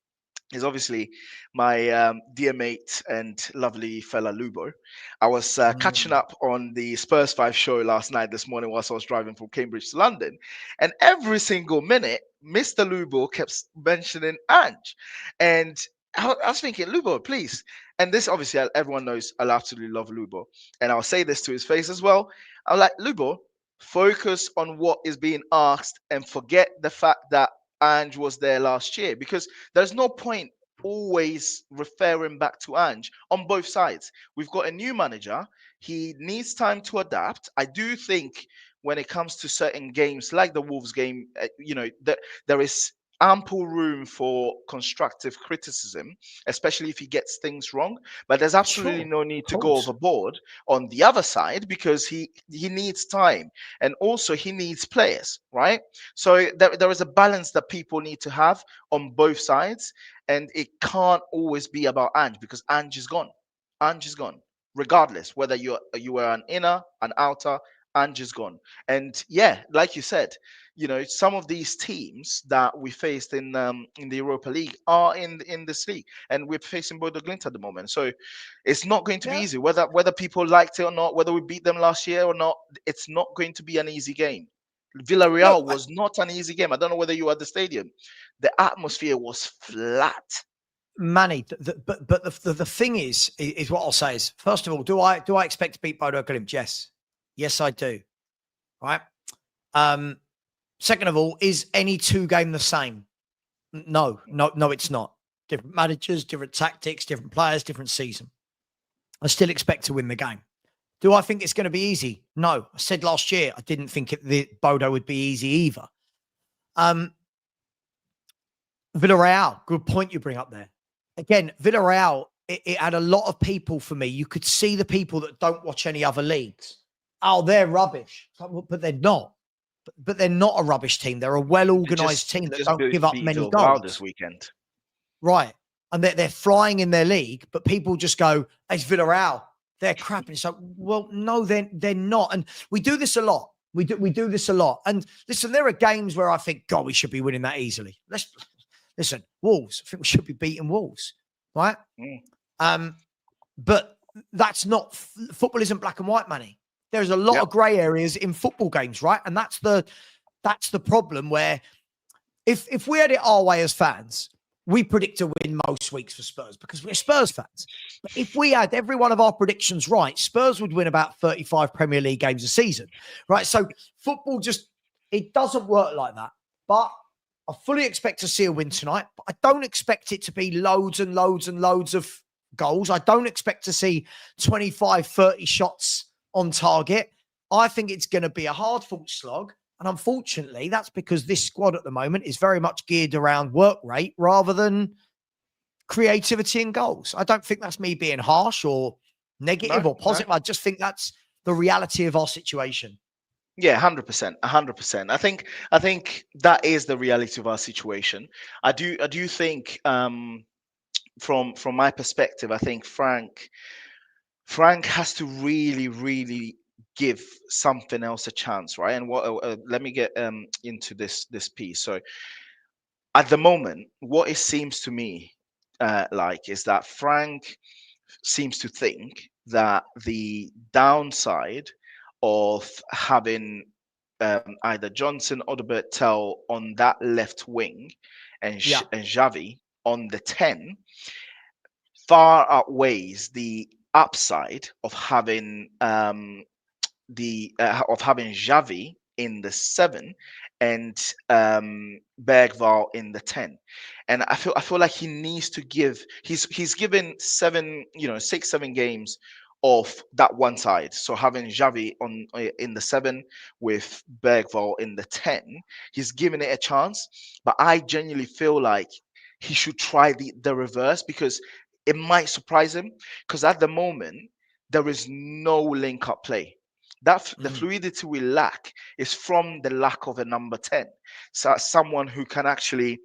is obviously my dear mate and lovely fella Lubo. I was catching up on the Spurs 5 show this morning whilst I was driving from Cambridge to London, and every single minute Mr. Lubo kept mentioning Ange, and I was thinking, Lubo, please. And this, obviously, everyone knows I absolutely love Lubo, and I'll say this to his face as well. I'm like, Lubo, focus on what is being asked and forget the fact that Ange was there last year, because there's no point always referring back to Ange on both sides. We've got a new manager. He needs time to adapt. I do think when it comes to certain games like the Wolves game, there is ample room for constructive criticism, especially if he gets things wrong. But there's absolutely no need to go overboard on the other side, because he needs time, and also he needs players, right? So there is a balance that people need to have on both sides, and it can't always be about Ange, because Ange is gone. Ange is gone, regardless whether you were an inner, an outer. Ange is gone. And yeah, like you said, some of these teams that we faced in the Europa League are in this league, and we're facing Bodo at the moment. So it's not going to be easy, whether people liked it or not, whether we beat them last year or not. It's not going to be an easy game. Villarreal was not an easy game. I don't know whether you were at the stadium. The atmosphere was flat. Manny, but the thing is what I'll say is, first of all, do I expect to beat Bodo Glimt? Yes, I do. Right. Second of all, is any two game the same? No, it's not. Different managers, different tactics, different players, different season. I still expect to win the game. Do I think it's going to be easy? No. I said last year I didn't think Bodo would be easy either. Villarreal, good point you bring up there. Again, Villarreal, it had a lot of people for me. You could see the people that don't watch any other leagues. Oh, they're rubbish. But they're not. but they're not a rubbish team. They're a well-organised team that don't give up many goals this weekend. Right. And they're flying in their league, but people just go, it's Villarreal. They're crap. And it's like, well, no, they're not. And we do this a lot. We do this a lot. And listen, there are games where I think, God, we should be winning that easily. Listen, Wolves. I think we should be beating Wolves, right? But that's not football. Isn't black and white, Manny. There's a lot of grey areas in football games, right? And that's the problem. Where if we had it our way as fans, we predict a win most weeks for Spurs because we're Spurs fans. But if we had every one of our predictions right, Spurs would win about 35 Premier League games a season, right? So football it doesn't work like that. But I fully expect to see a win tonight. But I don't expect it to be loads and loads and loads of goals. I don't expect to see 25, 30 shots on target. I think it's going to be a hard-fought slog. And unfortunately, that's because this squad at the moment is very much geared around work rate rather than creativity and goals. I don't think that's me being harsh or negative or positive. I just think that's the reality of our situation. Yeah, 100%, 100%. I think that is the reality of our situation. I do think, from my perspective, I think Frank has to really, really give something else a chance, right? And let me get into this piece. So at the moment, what it seems to me like is that Frank seems to think that the downside of having either Johnson or Bertel on that left wing and Xavi on the 10 far outweighs the upside of having Xavi in the 7 and Bergval in the 10. And I feel like he needs to give. He's given 6-7 games of that one side. So having Xavi in the 7 with Bergval in the 10, he's given it a chance. But I genuinely feel like he should try the reverse because it might surprise him. Because at the moment there is no link-up play. The fluidity we lack is from the lack of a number 10. So someone who can actually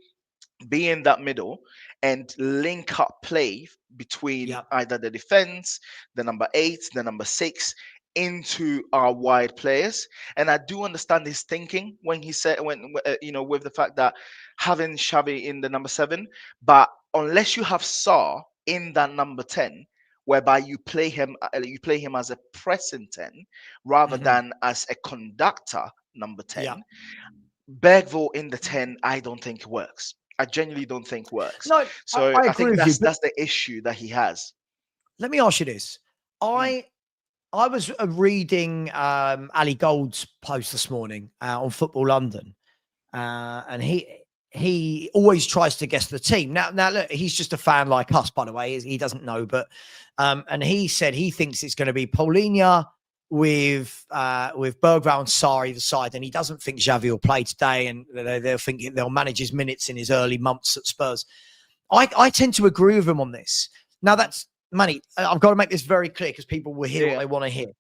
be in that middle and link up play between either the defense, the number 8, the number 6 into our wide players. And I do understand his thinking when he said, with the fact that having Xavi in the number 7, but unless you have Saw in that number 10, whereby you play him as a pressing 10 rather than as a conductor number 10. Bergval in the 10, I don't think works. I genuinely don't think works. No, so I think that's the issue that he has. Let me ask you this. I was reading Ali Gold's post this morning on Football London, and he always tries to guess the team. Now look, he's just a fan like us, by the way. He doesn't know, but and he said he thinks it's going to be Paulinho with Bergval and Sarri either side, and he doesn't think Xavi will play today, and they'll think they'll manage his minutes in his early months at Spurs. I tend to agree with him on this. Now that's Manny. I've got to make this very clear because people will hear what they want to hear.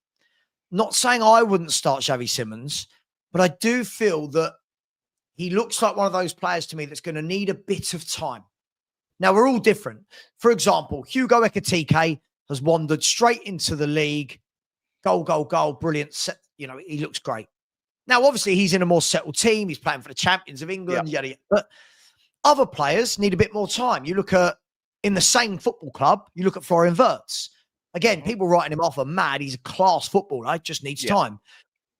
Not saying I wouldn't start Xavi Simons, but I do feel that he looks like one of those players to me that's going to need a bit of time. Now, we're all different. For example, Hugo Ekitike has wandered straight into the league. Goal, brilliant. He looks great. Now, obviously, he's in a more settled team. He's playing for the champions of England, yada. But other players need a bit more time. You look at, in the same football club, you look at Florian Wirtz. Again, people writing him off are mad. He's a class footballer. Just needs time.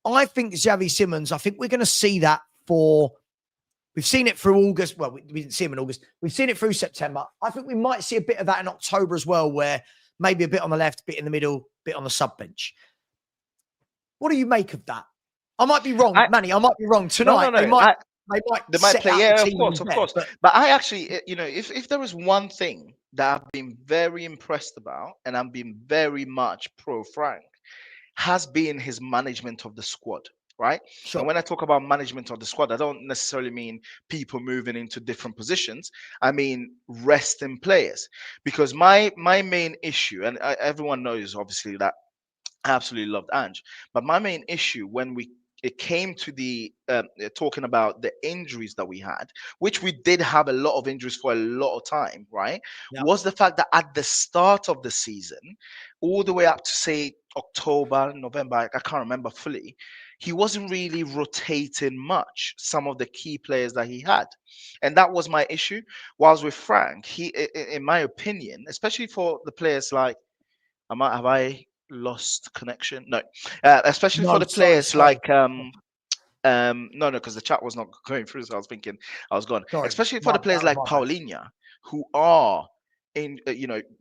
I think Xavi Simons, I think we're going to see that we've seen it through August. Well, we didn't see him in August. We've seen it through September. I think we might see a bit of that in October as well, where maybe a bit on the left, bit in the middle, bit on the sub bench. What do you make of that? I might be wrong, Manny. I might be wrong tonight. No. They might play. Yeah, of course. But I actually, if there was one thing that I've been very impressed about, and I'm being very much pro Frank, has been his management of the squad. Right. Sure. And when I talk about management of the squad, I don't necessarily mean people moving into different positions. I mean resting players, because my main issue, and everyone knows obviously that I absolutely loved Ange, but my main issue when we it came to the talking about the injuries that we had, which we did have a lot of injuries for a lot of time, right? Yeah. Was the fact that at the start of the season, all the way up to say October, November, I can't remember fully, he wasn't really rotating much some of the key players that he had. And that was my issue. Whilst with Frank, in my opinion, especially for the players like, have I lost connection? No, especially for No, the sorry, players sorry. like no, because the chat was not going through, so I was thinking I was gone. Sorry. Especially for My, the players that was like my bad. Paulinho, who are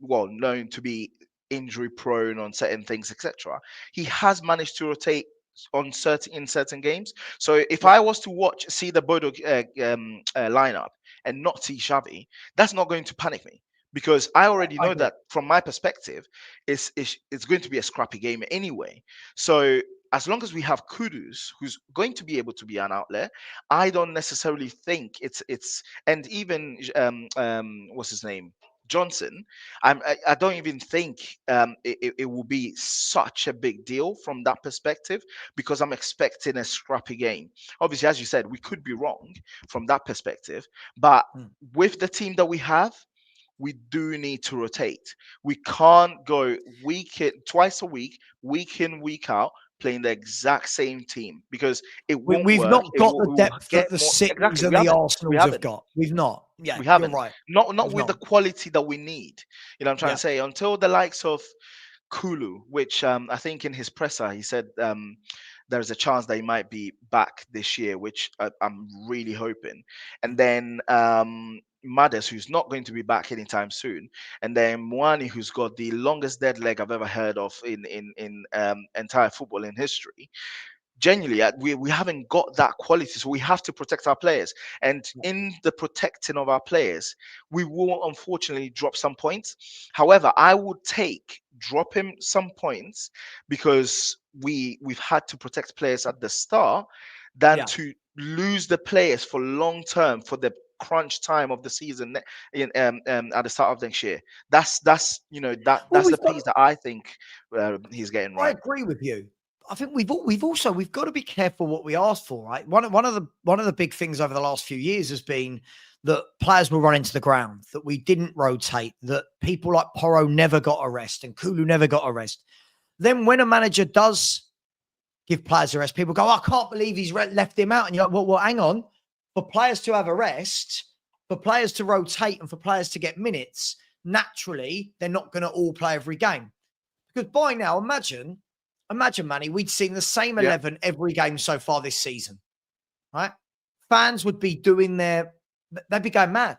well known to be injury prone on certain things, etc. He has managed to rotate on certain games. So if Yeah. I was to see the Bodo lineup and not see Xavi, that's not going to panic me, because I already I know agree. that from my perspective, it's going to be a scrappy game anyway. So as long as we have Kudus, who's going to be able to be an outlet, I don't necessarily think it's and even what's his name, Johnson. I don't even think it will be such a big deal from that perspective, because I'm expecting a scrappy game. Obviously, as you said, we could be wrong from that perspective, but Mm. with the team that we have, we do need to rotate. We can't go twice a week in, week out, playing the exact same team, because it won't We've work. not It got will, the it will depth get that the more. Citys Exactly. and We the haven't. We Arsenals have haven't. got. We've not. Yeah, We you're haven't. right. Not We've with the not. quality that we need. You know what I'm trying Yeah. to say? Until the likes of Kulu, which I think in his presser he said there's a chance that he might be back this year, which I'm really hoping. And then Madders, who's not going to be back anytime soon, and then Mwani, who's got the longest dead leg I've ever heard of in entire football in history. Genuinely, we haven't got that quality, so we have to protect our players. And Yeah. in the protecting of our players, we will unfortunately drop some points. However, I would take dropping some points, because we've had to protect players at the start, than Yeah. to lose the players for long term, for the crunch time of the season at the start of next year. Well, That's the piece that I think he's getting I right. agree with you. I think we've got to be careful what we ask for, right? One of the big things over the last few years has been that players will run into the ground, that we didn't rotate, that people like Porro never got a rest and Kulu never got a rest. Then when a manager does give players a rest, people go, "I can't believe he's left him out." And you're like, well, hang on. For players to have a rest, for players to rotate, and for players to get minutes, naturally, they're not going to all play every game. Because by now, imagine, Manny, we'd seen the same Yeah. 11 every game so far this season, right? Fans would be they'd be going mad.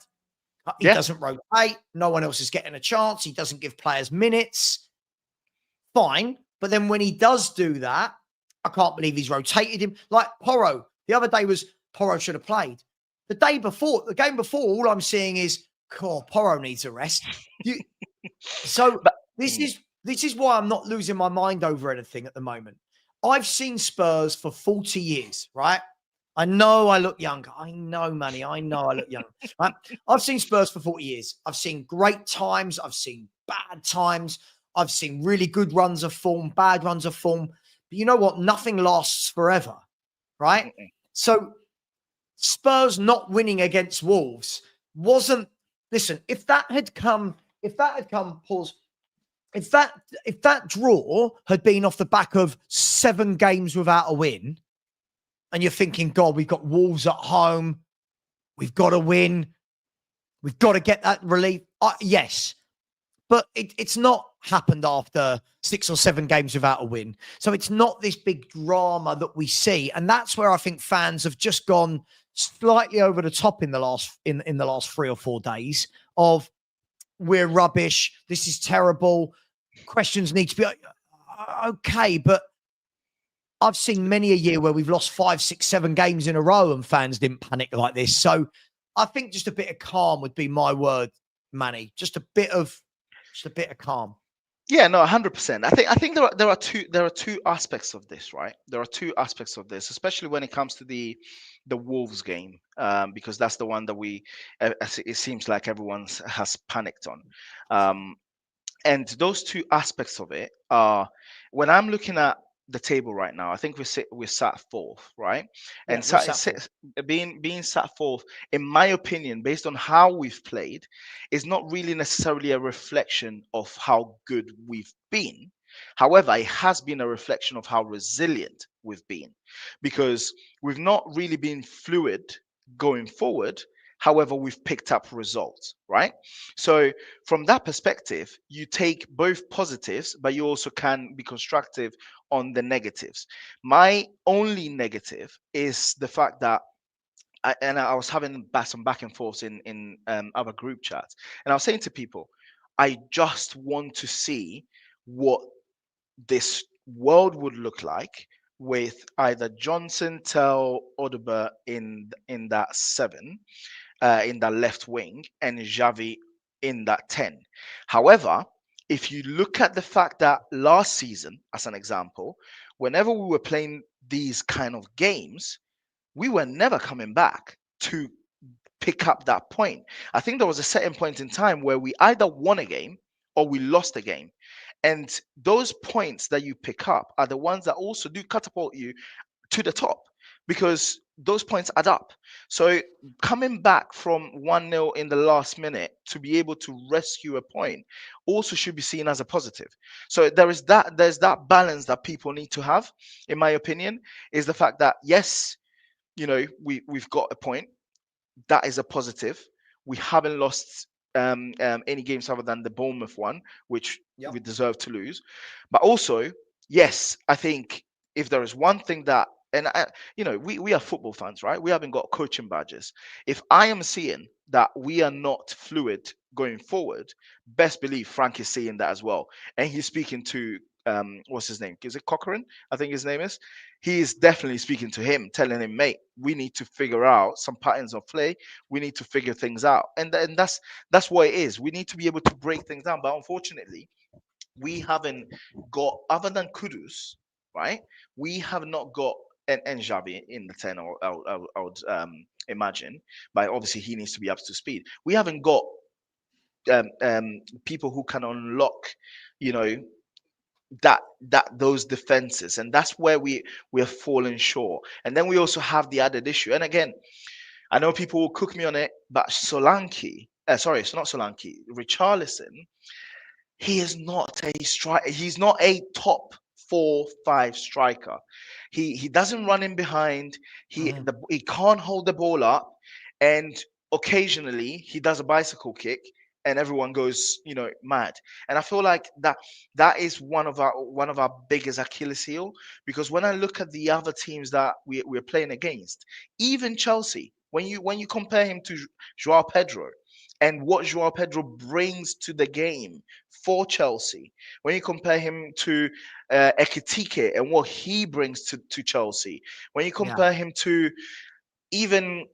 He Yeah. doesn't rotate. No one else is getting a chance. He doesn't give players minutes. Fine. But then when he does do that, I can't believe he's rotated him. Like Porro, the other day was Porro should have played. The game before, all I'm seeing is, cool, Porro needs a rest. So But this is why I'm not losing my mind over anything at the moment. I've seen Spurs for 40 years, right? I know I look young. I know, Manny. I know I look young. Right? I've seen Spurs for 40 years. I've seen great times. I've seen bad times. I've seen really good runs of form, bad runs of form. But you know what? Nothing lasts forever, right? So Spurs not winning against Wolves wasn't. Listen, if that had come, pause. If that draw had been off the back of 7 games without a win, and you're thinking, God, we've got Wolves at home, we've got to win, we've got to get that relief. Yes, but it's not happened after 6 or 7 games without a win. So it's not this big drama that we see, and that's where I think fans have just gone slightly over the top in the last 3 or 4 days of, we're rubbish, this is terrible, questions need to be okay. But I've seen many a year where we've lost 5, 6, 7 games in a row and fans didn't panic like this. So I think just a bit of calm would be my word, Manny. Just a bit of calm. Yeah, no, 100%. I think there are two aspects of this, right? There are two aspects of this, especially when it comes to the Wolves game, because that's the one that it seems like everyone has panicked on. And those two aspects of it are, when I'm looking at the table right now, I think we're sat fourth, right? Yeah, And we're sat fourth. being sat fourth, in my opinion, based on how we've played, is not really necessarily a reflection of how good we've been. However, it has been a reflection of how resilient we've been, because we've not really been fluid going forward. However, we've picked up results, right? So from that perspective, you take both positives, but you also can be constructive on the negatives. My only negative is the fact that I was having some back and forth in other group chats, and I was saying to people, I just want to see what this world would look like with either Johnson, Tell, Odobert in that seven, in that left wing, and Xavi in that 10. However, if you look at the fact that last season, as an example, whenever we were playing these kind of games, we were never coming back to pick up that point. I think there was a certain point in time where we either won a game or we lost a game. And those points that you pick up are the ones that also do catapult you to the top, because those points add up. So coming back from 1-0 in the last minute to be able to rescue a point also should be seen as a positive. So there's that balance that people need to have, in my opinion, is the fact that yes, we've got a point. That is a positive. We haven't lost any games other than the Bournemouth one, which we deserve to lose. But also, yes, I think if there is one thing that, and we are football fans, right? We haven't got coaching badges. If I am seeing that we are not fluid going forward, best believe Frank is seeing that as well, and he's speaking to what's his name? Is it Cochran? I think his name is. He is definitely speaking to him, telling him, mate, we need to figure out some patterns of play. We need to figure things out, and that's what it is. We need to be able to break things down. But unfortunately, we haven't got, other than Kudus, right? We have not got an Xavi in the 10, or I would imagine, but obviously he needs to be up to speed. We haven't got people who can unlock, you know, those defenses, and that's where we're falling short. And then we also have the added issue, and again, I know people will cook me on it, but Solanke, sorry, it's not Solanke, Richarlison, he is not a striker. He's not a top 4-5 striker. He doesn't run in behind. He can't hold the ball up, and occasionally he does a bicycle kick, and everyone goes mad. And I feel like that is one of our biggest Achilles heel, because when I look at the other teams that we're playing against, even Chelsea, when you compare him to Joao Pedro and what Joao Pedro brings to the game for Chelsea, when you compare him to Ekitike and what he brings to Chelsea, when you compare him to even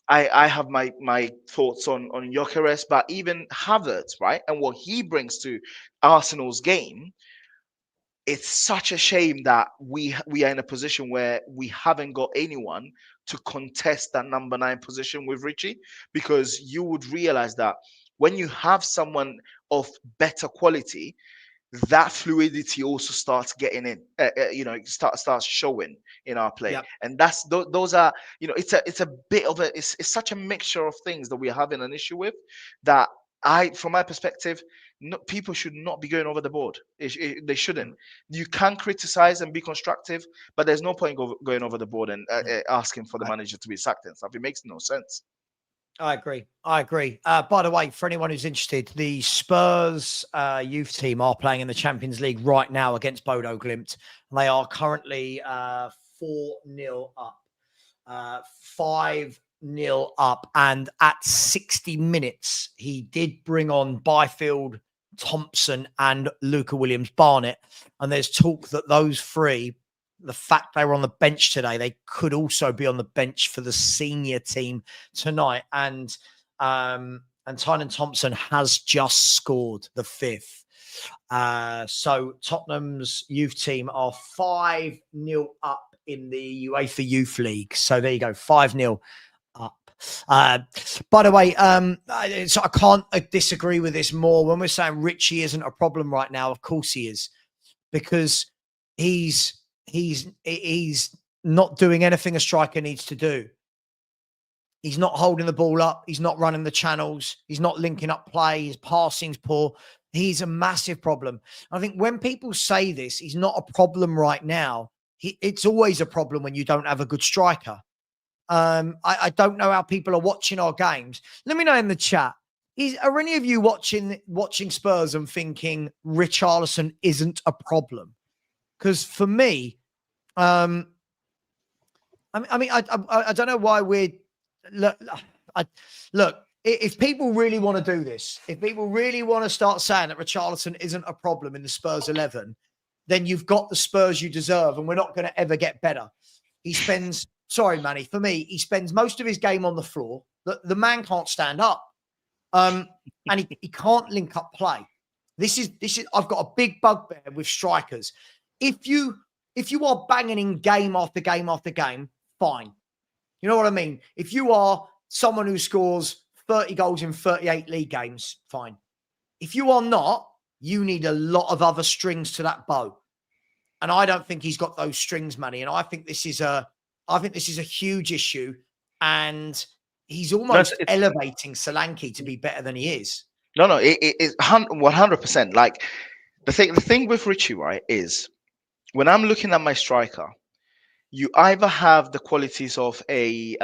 I have my thoughts on Gyökeres, but even Havertz, right, and what he brings to Arsenal's game, it's such a shame that we are in a position where we haven't got anyone to contest that number 9 position with Richie, because you would realize that when you have someone of better quality, that fluidity also starts getting in, starts showing in our play. And that's those are, it's a bit of it's such a mixture of things that we're having an issue with, that from my perspective, people should not be going over the board. They shouldn't. You can criticize and be constructive, but there's no point going over the board and asking for the manager to be sacked and stuff. It makes no sense. I agree. By the way, for anyone who's interested, the Spurs youth team are playing in the Champions League right now against Bodo Glimt. And they are currently 4-0 up. 5-0 up. And at 60 minutes, he did bring on Byfield, Thompson, and Luca Williams-Barnett. And there's talk that those three, the fact they were on the bench today, they could also be on the bench for the senior team tonight. And Tynan Thompson has just scored the 5th. So Tottenham's youth team are 5-0 up in the UEFA Youth League. So there you go, 5-0 up. By the way, so I can't disagree with this more. When we're saying Richie isn't a problem right now, of course he is, because he's not doing anything a striker needs to do. He's not holding the ball up. He's not running the channels. He's not linking up play. His passing's poor. He's a massive problem. I think when people say this, he's not a problem right now. It's always a problem when you don't have a good striker. I don't know how people are watching our games. Let me know in the chat. Are any of you watching Spurs and thinking Richarlison isn't a problem? Because for me, I don't know why we're look. If people really want to do this, if people really want to start saying that Richarlison isn't a problem in the Spurs 11, then you've got the Spurs you deserve, and we're not going to ever get better. He spends, sorry, Manny, for me, he spends most of his game on the floor. The man can't stand up, and he can't link up play. This is. I've got a big bugbear with strikers. If you are banging in game after game after game, fine. You know what I mean? If you are someone who scores 30 goals in 38 league games, fine. If you are not, you need a lot of other strings to that bow. And I don't think he's got those strings, Manny. And I think this is a huge issue. And he's almost elevating Solanke to be better than he is. No, it's 100%. Like the thing with Richie, right, is when I'm looking at my striker, you either have the qualities of a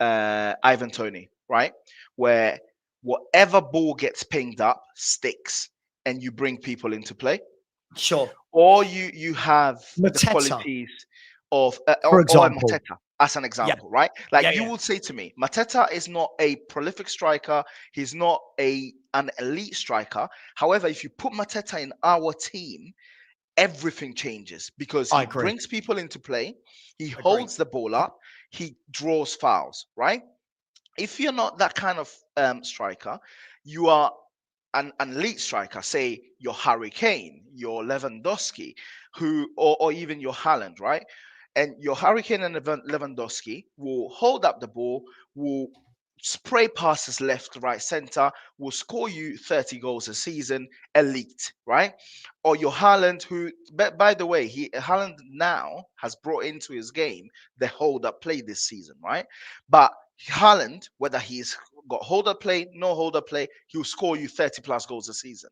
Ivan Toney, right? Where whatever ball gets pinged up sticks and you bring people into play. Sure. Or you have Mateta, the qualities of for example. or Mateta, as an example, right? Like you would say to me, Mateta is not a prolific striker. He's not an elite striker. However, if you put Mateta in our team, everything changes because he brings people into play. He holds the ball up. He draws fouls, right? If you're not that kind of striker, you are an elite striker, say your Harry Kane, your Lewandowski, or even your Haaland, right? And your Harry Kane and Lewandowski will hold up the ball, will spray passes left, right, center, will score you 30 goals a season, elite, right? Or your Haaland, who, by the way, Haaland now has brought into his game the hold up play this season, right? But Haaland, whether he's got hold up play, no hold up play, he'll score you 30 plus goals a season.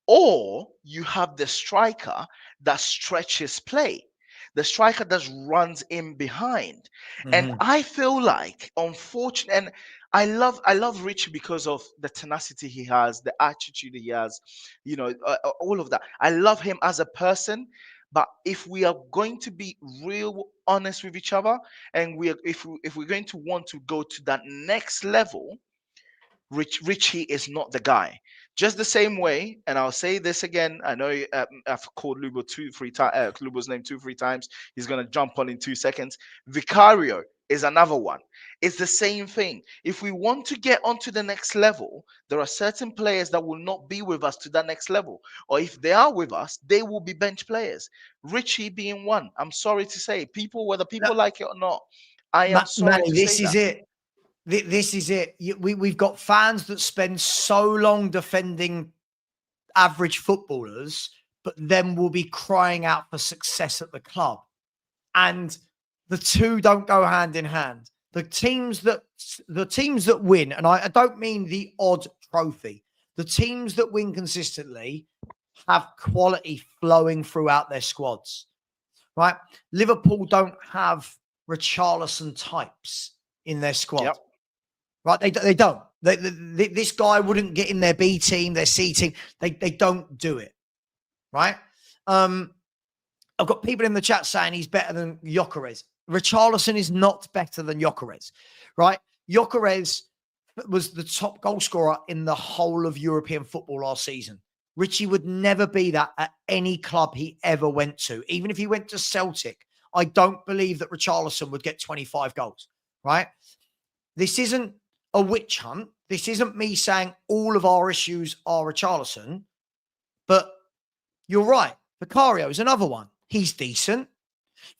Or you have the striker that stretches play, the striker that runs in behind. And I feel like, unfortunately, and I love Richie because of the tenacity he has, the attitude he has, all of that. I love him as a person. But if we are going to be real honest with each other, and if we're going to want to go to that next level, Richie is not the guy. Just the same way, and I'll say this again. I know I've called Lubo 2-3 times. Lubo's name 2-3 times. He's gonna jump on in 2 seconds. Vicario is another one. It's the same thing. If we want to get onto the next level, there are certain players that will not be with us to that next level, or if they are with us, they will be bench players. Richie being one. I'm sorry to say, whether people like it or not, I am sorry Manny, to this say is that. it. This is it. We've got fans that spend so long defending average footballers, but then will be crying out for success at the club. And the two don't go hand in hand. The teams that win, and I don't mean the odd trophy, the teams that win consistently have quality flowing throughout their squads, right? Liverpool don't have Richarlison types in their squad. Yep. Right, they don't. This guy wouldn't get in their B team, their C team. They don't do it, right? I've got people in the chat saying he's better than Gyökeres. Richarlison is not better than Gyökeres, right? Gyökeres was the top goal scorer in the whole of European football last season. Richie would never be that at any club he ever went to. Even if he went to Celtic, I don't believe that Richarlison would get 25 goals, right? This isn't a witch hunt. This isn't me saying all of our issues are Richarlison, but you're right. Vicario is another one. He's decent.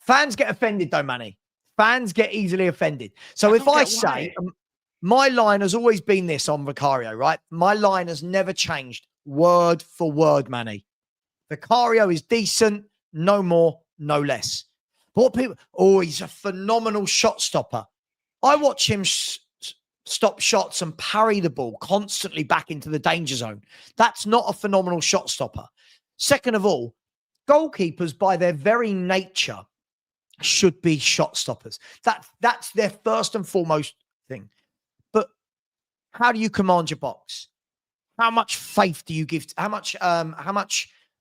Fans get offended though, Manny. Fans get easily offended. So if I say, my line has always been this on Vicario, right? My line has never changed word for word, Manny. Vicario is decent, no more, no less. But what people, he's a phenomenal shot stopper. I watch him stop shots and parry the ball constantly back into the danger zone. That's not a phenomenal shot stopper. Second of all, goalkeepers by their very nature should be shot stoppers. That's their first and foremost thing. But how do you command your box? How much faith do you give? How much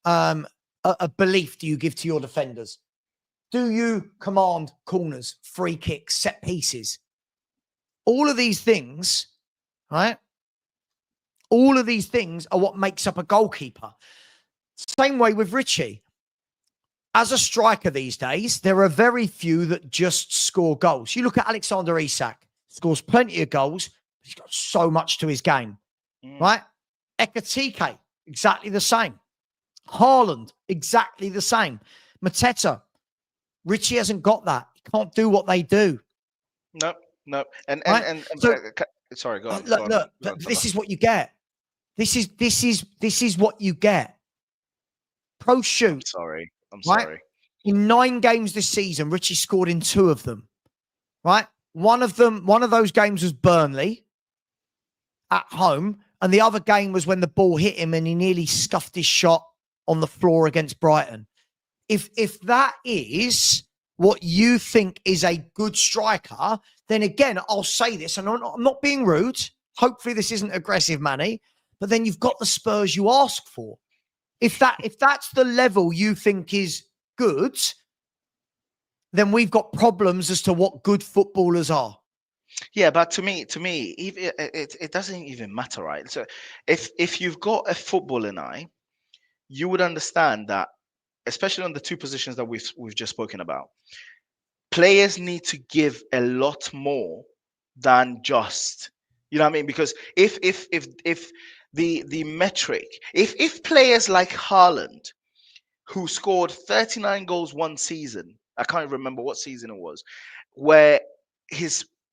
a belief do you give to your defenders? Do you command corners, free kicks, set pieces? All of these things, right? All of these things are what makes up a goalkeeper. Same way with Richie. As a striker these days, there are very few that just score goals. You look at Alexander Isak, scores plenty of goals. He's got so much to his game, right? Ekatike, exactly the same. Haaland, exactly the same. Mateta, Richie hasn't got that. He can't do what they do. No. And so, sorry, go on. Look, this is what you get. This is what you get. Pro shoot. I'm sorry. In 9 games this season, Richie scored in 2 of them. Right? One of those games was Burnley at home, and the other game was when the ball hit him and he nearly scuffed his shot on the floor against Brighton. If that is what you think is a good striker, then again, I'll say this, and I'm not being rude. Hopefully this isn't aggressive, Manny, but then you've got the Spurs you ask for. If that's the level you think is good, then we've got problems as to what good footballers are. Yeah, but to me, it doesn't even matter, right? So if you've got a footballing eye, you would understand that, especially on the 2 positions that we've just spoken about, players need to give a lot more than just, you know what I mean? Because if the metric, if players like Haaland, who scored 39 goals one season, I can't remember what season it was, where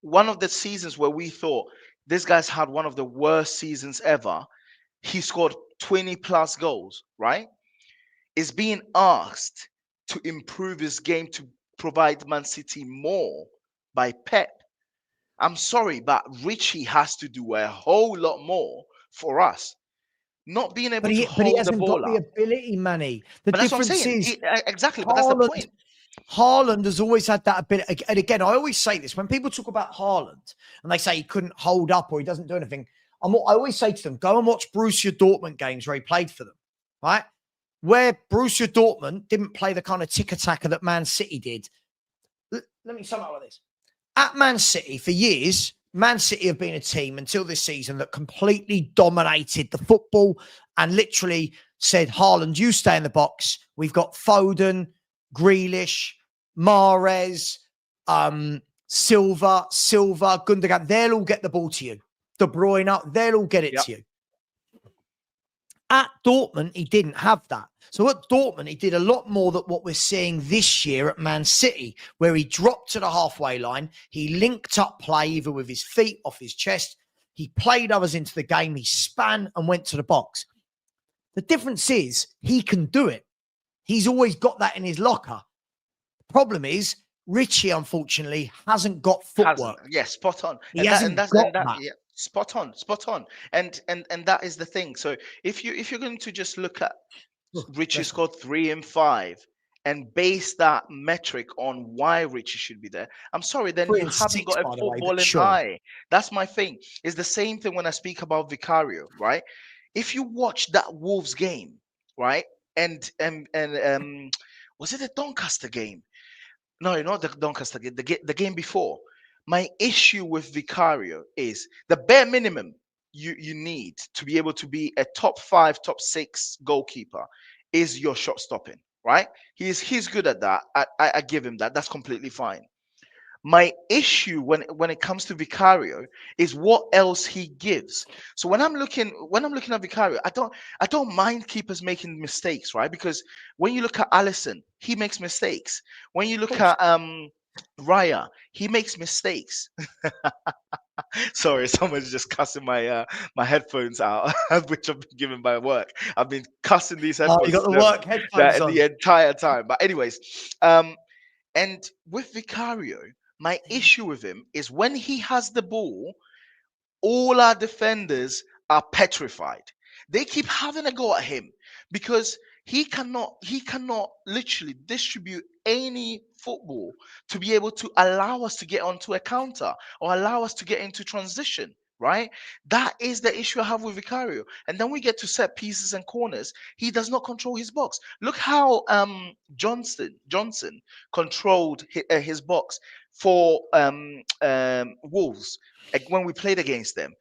one of the seasons where we thought this guy's had one of the worst seasons ever, he scored 20 plus goals, right? Is being asked to improve his game to provide Man City more by Pep. I'm sorry, but Richie has to do a whole lot more for us. Not being able to hold the ball got the ability, Manny. But that's what I'm saying. Exactly, but that's the point. Haaland has always had that ability. And again, I always say this, when people talk about Haaland and they say he couldn't hold up or he doesn't do anything, I always say to them, go and watch Borussia Dortmund games where he played for them, right? Where Borussia Dortmund didn't play the kind of tick-attacker that Man City did. Let me sum it up like this. At Man City, for years, Man City have been a team until this season that completely dominated the football and literally said, Haaland, you stay in the box. We've got Foden, Grealish, Mahrez, Silva, Gundogan. They'll all get the ball to you. De Bruyne, they'll all get it to you. At Dortmund, he didn't have that. So at Dortmund, he did a lot more than what we're seeing this year at Man City, where he dropped to the halfway line. He linked up play either with his feet, off his chest. He played others into the game. He span and went to the box. The difference is he can do it. He's always got that in his locker. The problem is Richie, unfortunately, hasn't got footwork. Yes, spot on. He hasn't got that. Yeah. Spot on. And that is the thing. So if you're going to just look at Richie scored 3 and 5 and base that metric on why Richie should be there, I'm sorry, then you haven't got a footballing eye. That's my thing. It's the same thing when I speak about Vicario, right? If you watch that Wolves game, right? And was it the Doncaster game? No, not the Doncaster game, the game before. My issue with Vicario is the bare minimum you need to be able to be a top 5, top 6 goalkeeper is your shot stopping, right? He's good at that. I give him that. That's completely fine. My issue when it comes to Vicario is what else he gives. So when I'm looking at Vicario, I don't mind keepers making mistakes, right? Because when you look at Alisson, he makes mistakes. When you look at Raya, he makes mistakes. Sorry, someone's just cussing my headphones out, which I've been given by work. I've been cussing these Oh, you got headphones the work headphones on. the entire time. But anyways, and with Vicario, my issue with him is when he has the ball, all our defenders are petrified. They keep having a go at him because he cannot literally distribute any football to be able to allow us to get onto a counter or allow us to get into transition. Right, that is the issue I have with Vicario. And then we get to set pieces and corners. He does not control his box. Look how Johnson controlled his box for Wolves, like when we played against them.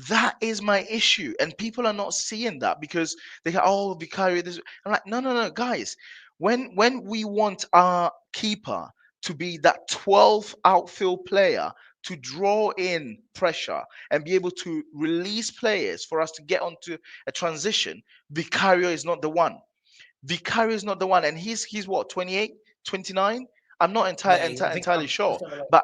That is my issue, and people are not seeing that because they go, "Oh, Vicario." This. I'm like, no, no, no, guys. When we want our keeper to be that 12th outfield player to draw in pressure and be able to release players for us to get onto a transition, Vicario is not the one. Vicario is not the one, and he's what, 28, 29? I'm not Yeah, I think entirely so. sure, Let's have a look. but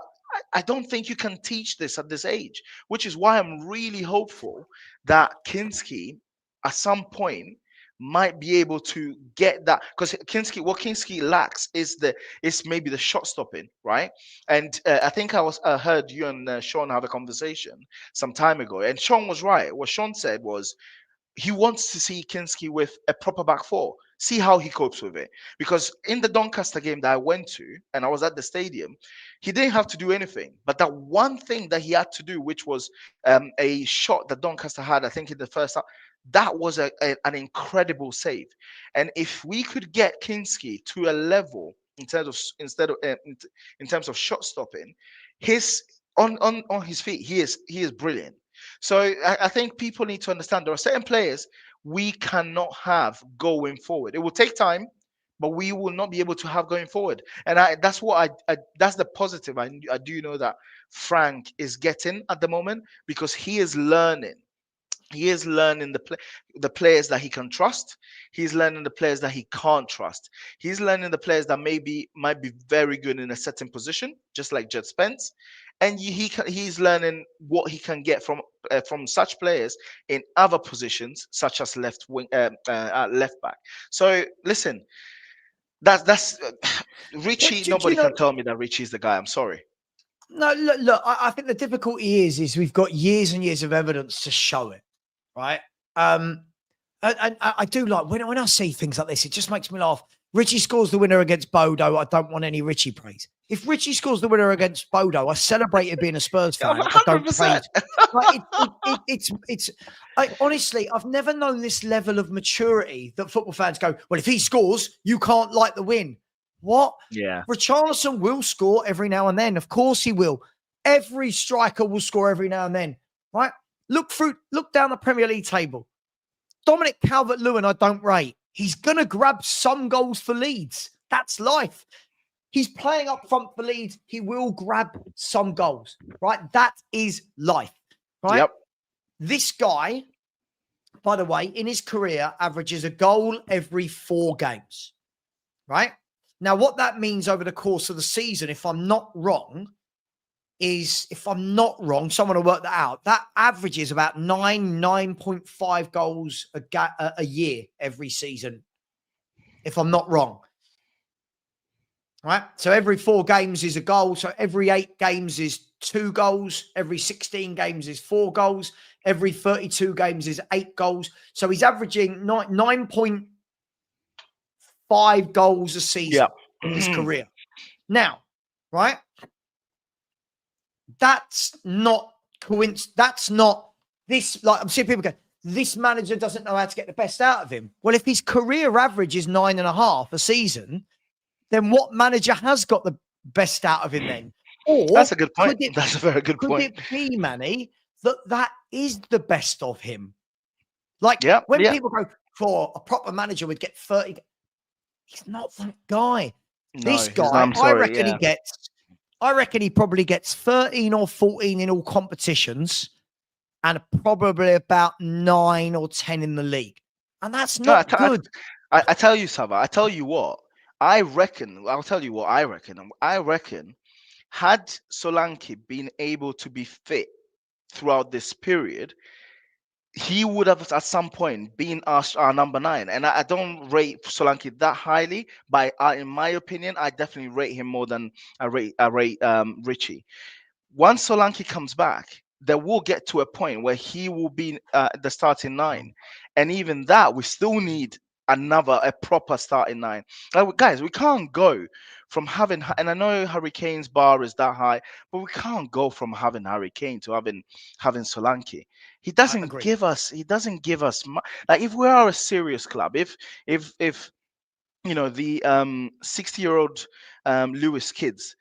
I don't think you can teach this at this age, which is why I'm really hopeful that Kinski at some point might be able to get that, because what Kinski lacks is maybe the shot stopping, right? And I think I heard you and Sean have a conversation some time ago, and Sean was right. What Sean said was he wants to see Kinski with a proper back four, see how he copes with it. Because in the Doncaster game that I went to, and I was at the stadium, he didn't have to do anything. But that one thing that he had to do, which was a shot that Doncaster had, I think in the first half, that was an incredible save. And if we could get Kinski to a level in terms of shot stopping, his on his feet, he is brilliant. So I think people need to understand there are certain players we cannot have going forward. It will take time, but we will not be able to have going forward. And that's what that's the positive. I do know that Frank is getting at the moment because he is learning. He is learning the players that he can trust. He's learning the players that he can't trust. He's learning the players that might be very good in a certain position, just like Jed Spence. And he's learning what he can get from such players in other positions, such as left wing, left back. So listen, that's Richie. Do you Nobody know? can tell me that Richie is the guy. I'm sorry. No, look. I think the difficulty is we've got years and years of evidence to show it, right? And I do like when I see things like this, it just makes me laugh. Richie scores the winner against Bodo. I don't want any Richie praise. If Richie scores the winner against Bodo, I celebrate it being a Spurs fan. I don't praise. 100%. Like it's. Honestly, I've never known this level of maturity that football fans go, well, if he scores, you can't like the win. What? Yeah. Richarlison will score every now and then. Of course he will. Every striker will score every now and then, right? Look down the Premier League table. Dominic Calvert-Lewin, I don't rate. He's going to grab some goals for Leeds. That's life. He's playing up front for Leeds. He will grab some goals, right? That is life, right? Yep. This guy, by the way, in his career, averages a goal every 4 games, right? Now, what that means over the course of the season, if I'm not wrong, someone will work that out. That averages about 9.5 goals a year every season, if I'm not wrong. Right? So every 4 games is a goal. So every 8 games is 2 goals. Every 16 games is 4 goals. Every 32 games is 8 goals. So he's averaging 9.5 goals a season in his career. Now, right? That's not coincidence. That's not this. Like I'm seeing people go, this manager doesn't know how to get the best out of him. Well, if his career average is 9.5 a season, then what manager has got the best out of him then? Or that's a good point. That's a very good point. Could it be, Manny, that is the best of him? Like when people go, for a proper manager would get 30. He's not that guy. No, this guy, I'm sorry, I reckon he probably gets 13 or 14 in all competitions and probably about 9 or 10 in the league. And that's not good. I tell you, Savva, I tell you what, I'll tell you what I reckon. I reckon had Solanke been able to be fit throughout this period, he would have at some point been our number 9. And I don't rate Solanke that highly, but in my opinion, I definitely rate him more than I rate Richie. Once Solanke comes back, there will get to a point where he will be the starting 9, and even that, we still need a proper starting 9. Like, guys, we can't go from having, and I know Hurricane's bar is that high, but we can't go from having Hurricane to having Solanke. He I doesn't agree. give us. He doesn't give us like, if we are a serious club, if the 60-year-old Lewis kids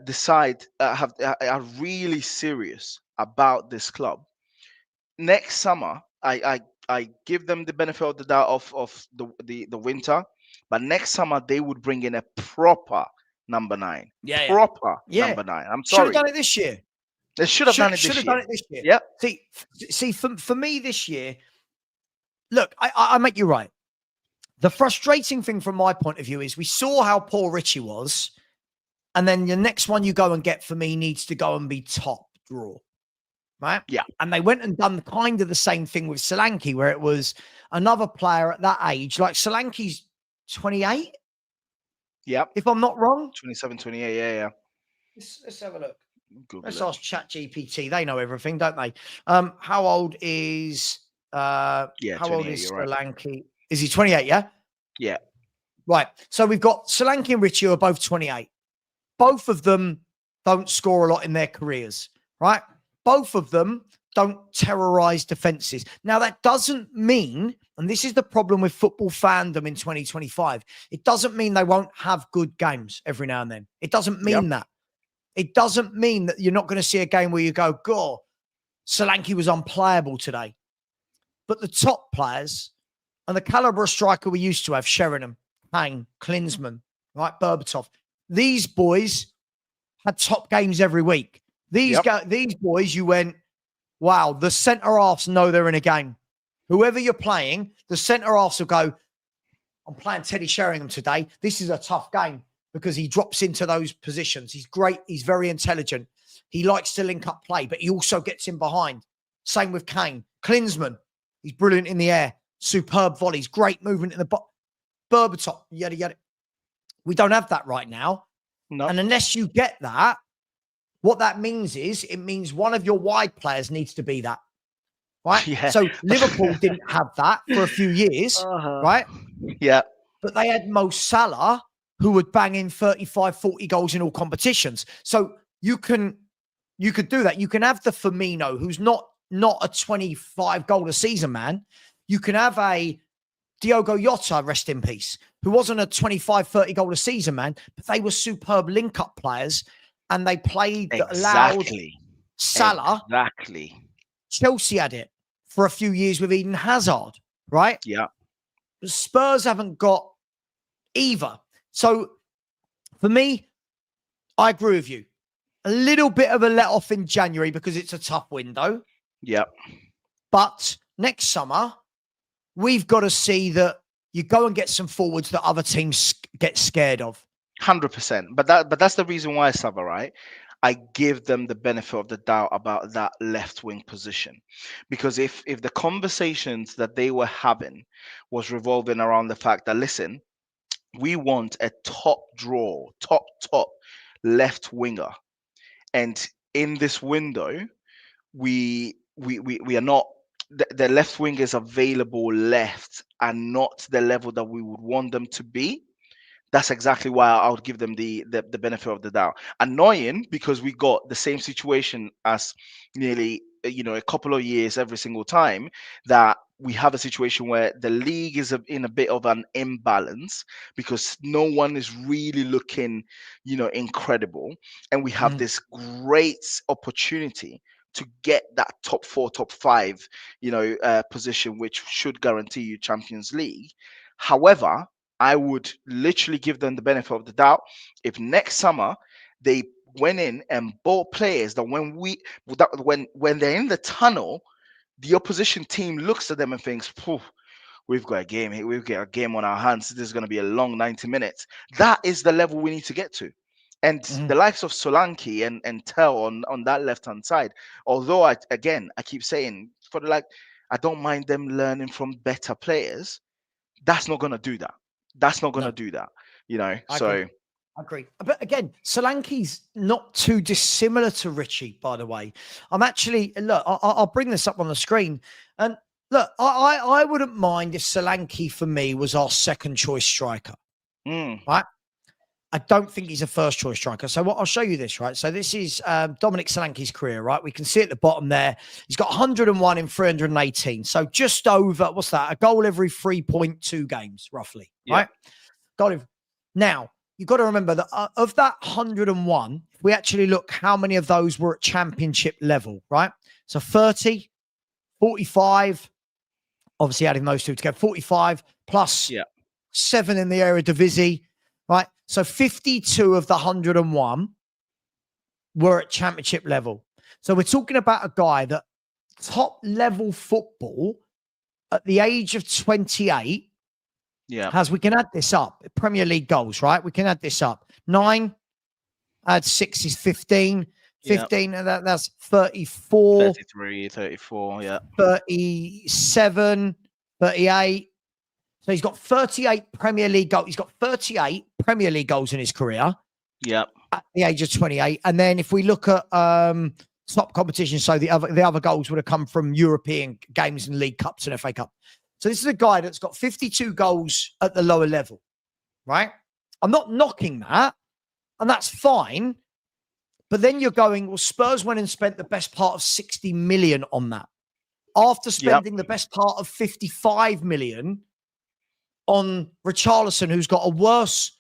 decide are really serious about this club next summer, I give them the benefit of the doubt of the winter, but next summer they would bring in a proper number 9, Yeah. proper Yeah. number 9. I'm Should have sorry, done it this year. they should have done it Should this have year. done it this year. Yep. See, for me this year, look, I make you right. The frustrating thing from my point of view is we saw how poor Richie was, and then the next one you go and get for me needs to go and be top draw, right? Yeah. And they went and done kind of the same thing with Solanke, where it was another player at that age, like Solanke's 28. Yep. If I'm not wrong. 27, 28. Yeah. Let's have a look. Google Let's it. ask ChatGPT. They know everything, don't they? How old is how old is Solanke? Right. Is he 28? Yeah. Yeah. Right. So we've got Solanke and Richie, who are both 28. Both of them don't score a lot in their careers, right? Both of them don't terrorize defenses. Now, that doesn't mean, and this is the problem with football fandom in 2025, it doesn't mean they won't have good games every now and then. It doesn't mean that. It doesn't mean that you're not going to see a game where you go, God, Solanke was unplayable today. But the top players and the caliber of striker we used to have, Sheringham, Payne, Klinsmann, right, Berbatov, these boys had top games every week. These boys, you went, wow, the centre halves know they're in a game. Whoever you're playing, the centre halves will go, I'm playing Teddy Sheringham today. This is a tough game because he drops into those positions. He's great. He's very intelligent. He likes to link up play, but he also gets in behind. Same with Kane. Klinsmann, he's brilliant in the air. Superb volleys, great movement in the box. Berbatov, yada, yada. We don't have that right now. No. And unless you get that, what that means is it means one of your wide players needs to be that. Right? Yeah. So Liverpool didn't have that for a few years, right? Yeah. But they had Mo Salah, who would bang in 35, 40 goals in all competitions. So you could do that. You can have the Firmino, who's not a 25 goal a season man. You can have a Diogo Jota, rest in peace, who wasn't a 25, 30 goal a season man, but they were superb link-up players, and they played allowed Salah. Exactly. Chelsea had it for a few years with Eden Hazard, right? Yeah. The Spurs haven't got either. So for me, I agree with you. A little bit of a let-off in January because it's a tough window. Yeah. But next summer, we've got to see that you go and get some forwards that other teams get scared of. 100%. But that's the reason why, Savva, right? I give them the benefit of the doubt about that left wing position, because if the conversations that they were having was revolving around the fact that, listen, we want a top left winger, and in this window we are not, the left wingers available left and not the level that we would want them to be. That's exactly why I would give them the benefit of the doubt. Annoying because we got the same situation as nearly a couple of years every single time, that we have a situation where the league is in a bit of an imbalance because no one is really looking incredible, and we have this great opportunity to get that top 4, top 5 position, which should guarantee you Champions League. However, I would literally give them the benefit of the doubt if next summer they went in and bought players that when they're in the tunnel, the opposition team looks at them and thinks, we've got a game here, we've got a game on our hands, this is going to be a long 90 minutes. That is the level we need to get to. And Mhm. the likes of Solanke and Tel on that left hand side, although I keep saying for the I don't mind them learning from better players. That's not gonna do that. That's not gonna No, do that. You know. I agree. So I agree. But again, Solanke's not too dissimilar to Richie, by the way. I'm actually, look, I'll bring this up on the screen. And look, I wouldn't mind if Solanke for me was our second choice striker, right? I don't think he's a first choice striker. So what I'll show you this, right? So this is Dominic Solanke's career, right? We can see at the bottom there, he's got 101 in 318. So just over, what's that? A goal every 3.2 games, roughly, right? Goal every, now, you've got to remember that of that 101, we actually look how many of those were at championship level, right? So 30, 45, obviously adding those two together, 45 plus 7 in the Eredivisie, right? So 52 of the 101 were at championship level. So we're talking about a guy that top level football at the age of 28 has, we can add this up, Premier League goals, right? We can add this up. 9, add 6 is 15. 15, that's 34. 33, 34, 37, 38. So he's got 38 Premier League goals. He's got 38 Premier League goals in his career. Yep. At the age of 28. And then if we look at top competition, so the other goals would have come from European games and League Cups and FA Cup. So this is a guy that's got 52 goals at the lower level, right? I'm not knocking that, and that's fine. But then you're going, well, Spurs went and spent the best part of 60 million on that. After spending the best part of 55 million on Richarlison, who's got a worse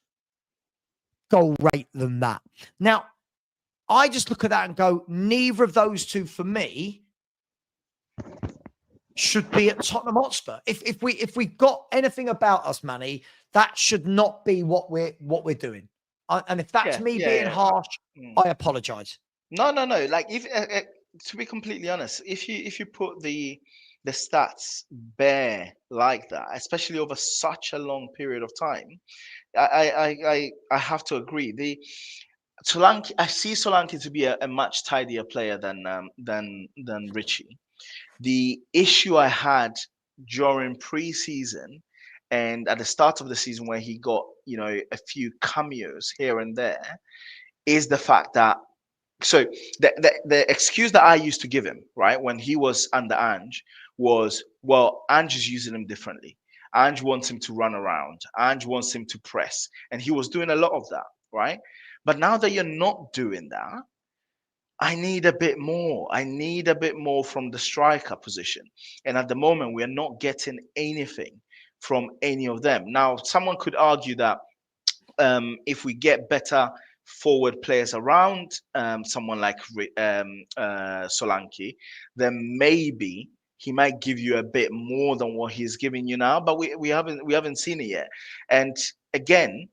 goal rate than that. Now, I just look at that and go, neither of those two for me should be at Tottenham Hotspur. If we got anything about us, Manny, that should not be what we're doing. And if that's me being harsh, I apologize. No. Like, if to be completely honest, if you put the stats bare like that, especially over such a long period of time, I have to agree. The Solanke, I see Solanke to be a much tidier player than Richie. The issue I had during preseason and at the start of the season, where he got a few cameos here and there, is the fact that, so the excuse that I used to give him, right, when he was under Ange, was, well, Ange is using him differently. Ange wants him to run around. Ange wants him to press, and he was doing a lot of that, right? But now that you're not doing that, I need a bit more. I need a bit more from the striker position. And at the moment, we are not getting anything from any of them. Now, someone could argue that if we get better forward players around someone like Solanke, then maybe he might give you a bit more than what he's giving you now. But we haven't seen it yet. And again,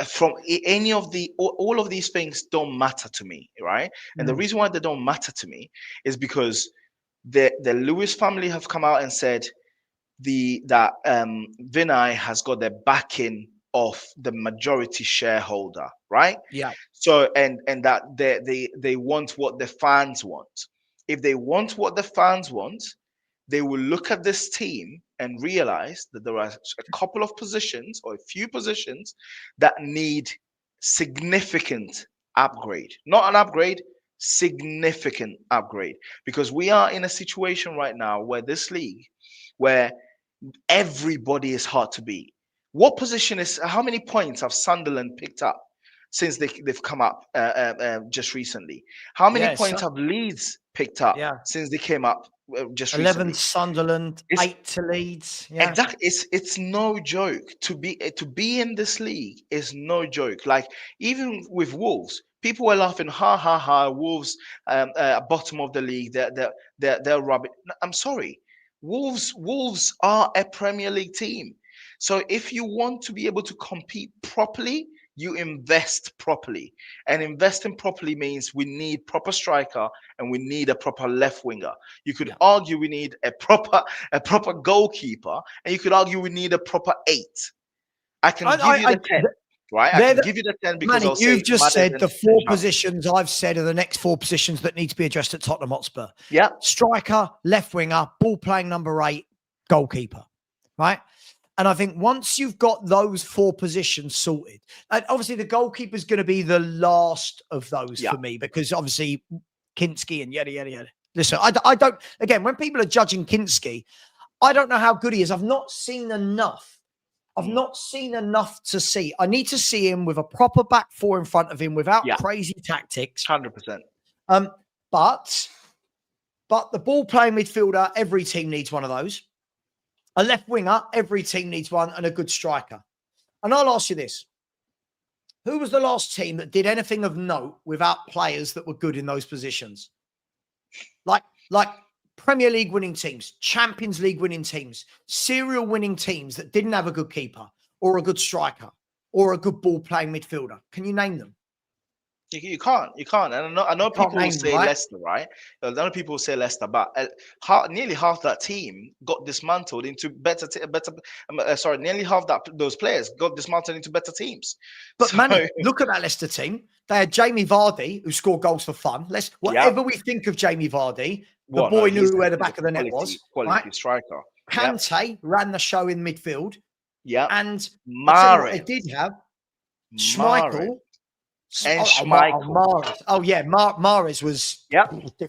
from any of all of these things don't matter to me, right? And the reason why they don't matter to me is because the Lewis family have come out and said that Vinay has got the backing of the majority shareholder, right? Yeah. So and that they want what the fans want. If they want what the fans want, they will look at this team and realize that there are a couple of positions or a few positions that need significant upgrade. Not an upgrade, significant upgrade. Because we are in a situation right now where this league, where everybody is hard to beat. What position is, how many points have Sunderland picked up since they've come up just recently? How many points have Leeds picked up since they came up just 11 recently? Sunderland, 8 to Leeds. Yeah. Exactly. It's no joke to be in this league. Is no joke. Like, even with Wolves, people were laughing, ha ha ha. Wolves, bottom of the league. They're rubbish. I'm sorry. Wolves are a Premier League team. So if you want to be able to compete properly, you invest properly. And investing properly means we need proper striker and we need a proper left winger. You could argue we need a proper goalkeeper, and you could argue we need a proper 8. I can give you the 10. right? I can give you the 10 because Manny, I'll say you've just Maddison said the and 4 Shaw. positions I've said are the next 4 positions that need to be addressed at Tottenham Hotspur. Yeah. Striker, left winger, ball playing number 8, goalkeeper, right? And I think once you've got those 4 positions sorted, and obviously the goalkeeper is going to be the last of those for me, because obviously Kinski and yada, yada, yada. Listen, I don't, again, when people are judging Kinski, I don't know how good he is. I've not seen enough. I've not seen enough to see. I need to see him with a proper back 4 in front of him without crazy tactics. 100%. But the ball playing midfielder, every team needs one of those. A left winger, every team needs one, and a good striker. And I'll ask you this. Who was the last team that did anything of note without players that were good in those positions? Like Premier League winning teams, Champions League winning teams, serial winning teams that didn't have a good keeper or a good striker or a good ball playing midfielder. Can you name them? You can't. And I know people will say Leicester, right? A lot of people will say Leicester, but nearly half that team got dismantled into nearly half those players got dismantled into better teams. But Manny, look at that Leicester team. They had Jamie Vardy, who scored goals for fun. Whatever we think of Jamie Vardy, the boy knew where the back of the net was. Quality striker. Kante ran the show in midfield. Yeah. And Mahrez. They did have Schmeichel. And Schmeichel. Mahrez was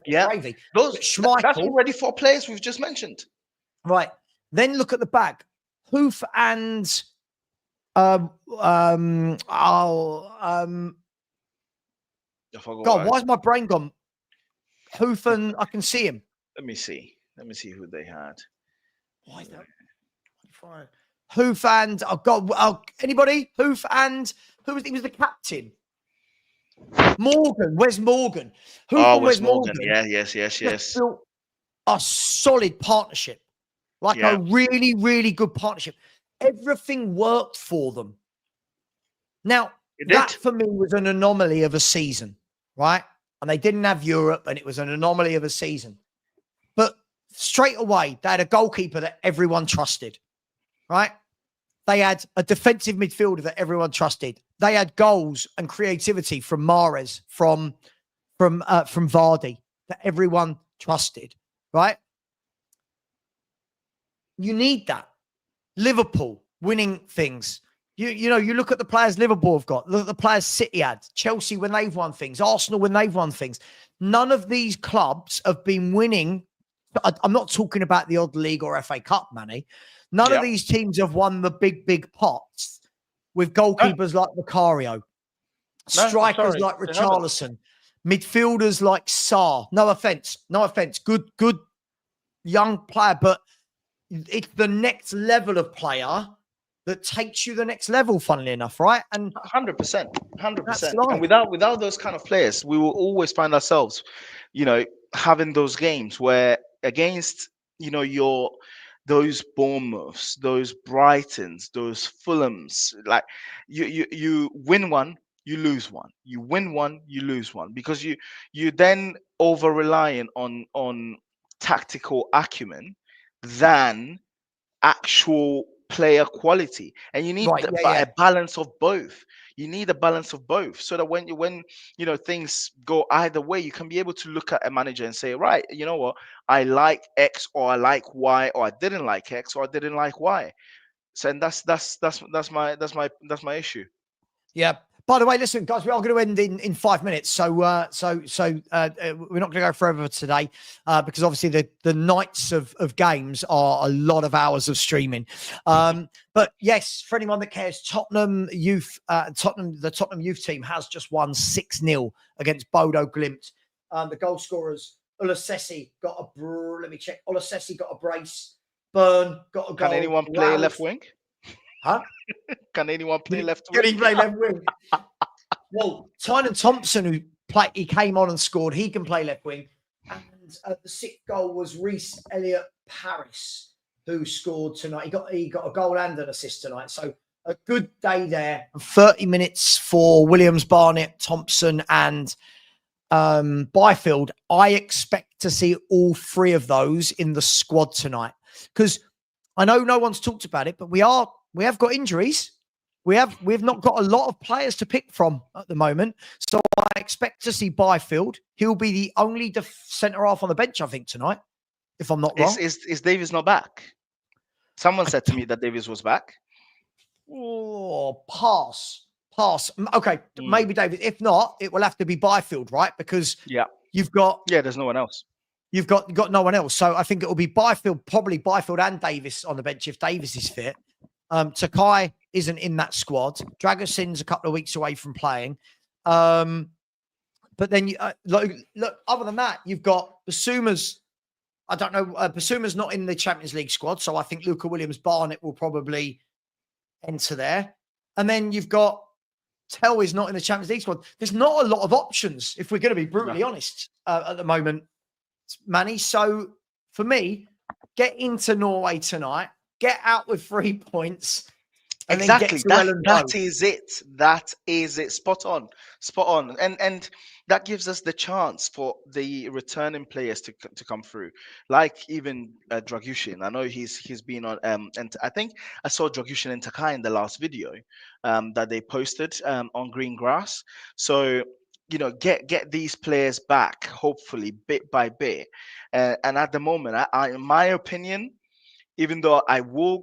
gravy. That's already 4 players we've just mentioned. Right. Then look at the back. Hoof and God, why's my brain gone? Hoof and I can see him. Let me see who they had. Why is that? Hoof and anybody? Hoof and who was? He was the captain. Morgan, Wes Morgan. Wes Morgan. Yeah, yes. Built a solid partnership, a really, really good partnership. Everything worked for them. Now, that for me was an anomaly of a season, right? And they didn't have Europe, and it was an anomaly of a season. But straight away, they had a goalkeeper that everyone trusted, right? They had a defensive midfielder that everyone trusted. They had goals and creativity from Mahrez, from Vardy that everyone trusted, right? You need that. Liverpool winning things. You look at the players Liverpool have got. Look at the players City had. Chelsea when they've won things. Arsenal when they've won things. None of these clubs have been winning. I'm not talking about the odd league or FA Cup, Manny. None of these teams have won the big pots with goalkeepers like Vicario, strikers like Richarlison, midfielders like Sarr. No offense. Good young player, but it's the next level of player that takes you the next level, funnily enough, right? And 100%. And without those kind of players, we will always find ourselves, having those games where against, those Bournemouths, those Brightons, those Fulhams, like you win one, you lose one. You win one, you lose one, because you then over relying on tactical acumen than actual player quality, and you need a balance of both. You need a balance of both, so that when things go either way, you can be able to look at a manager and say, right, you know what, I like X, or I like Y, or I didn't like X, or I didn't like Y. So, and that's my issue. Yeah. By the way, listen, guys, we are going to end in 5 minutes, so we're not going to go forever today because obviously the nights of games are a lot of hours of streaming. But yes, for anyone that cares, Tottenham youth, the Tottenham youth team has just won 6-0 against Bodo Glimt. The goal scorers, Olasesi got a brace. Burn got a goal. Can anyone play left wing? Huh? Can anyone play left wing? Can he play left wing? Well, Tynan Thompson, he came on and scored. He can play left wing. And the 6th goal was Reece Elliott Paris, who scored tonight. He got a goal and an assist tonight. So a good day there. 30 minutes for Williams, Barnett, Thompson, and Byfield. I expect to see all 3 of those in the squad tonight, because I know no one's talked about it, but we have got injuries. we've not got a lot of players to pick from at the moment. So I expect to see Byfield. He'll be the only centre half on the bench, I think, tonight, if I'm not wrong. Is Davies not back? Someone said to me that Davies was back. Oh, pass. Okay, maybe David. If not, it will have to be Byfield, right? Because you've got there's no one else. You've got no one else. So I think it will be Byfield, probably Byfield and Davis on the bench if Davis is fit. Takai isn't in that squad. Dragosin's a couple of weeks away from playing. But then, look, other than that, you've got Basuma's. I don't know. Basuma's not in the Champions League squad. So I think Luca Williams-Barnett will probably enter there. And then you've got Tell is not in the Champions League squad. There's not a lot of options, if we're going to be brutally honest, at the moment, Manny. So for me, get into Norway tonight, get out with 3 points. Exactly. That is it. That is it. Spot on. And that gives us the chance for the returning players to come through. Like even Dragushin. I know he's been on and I think I saw Dragushin and Takai in the last video that they posted on Green Grass. So get these players back, hopefully bit by bit. And at the moment, I in my opinion, even though I will,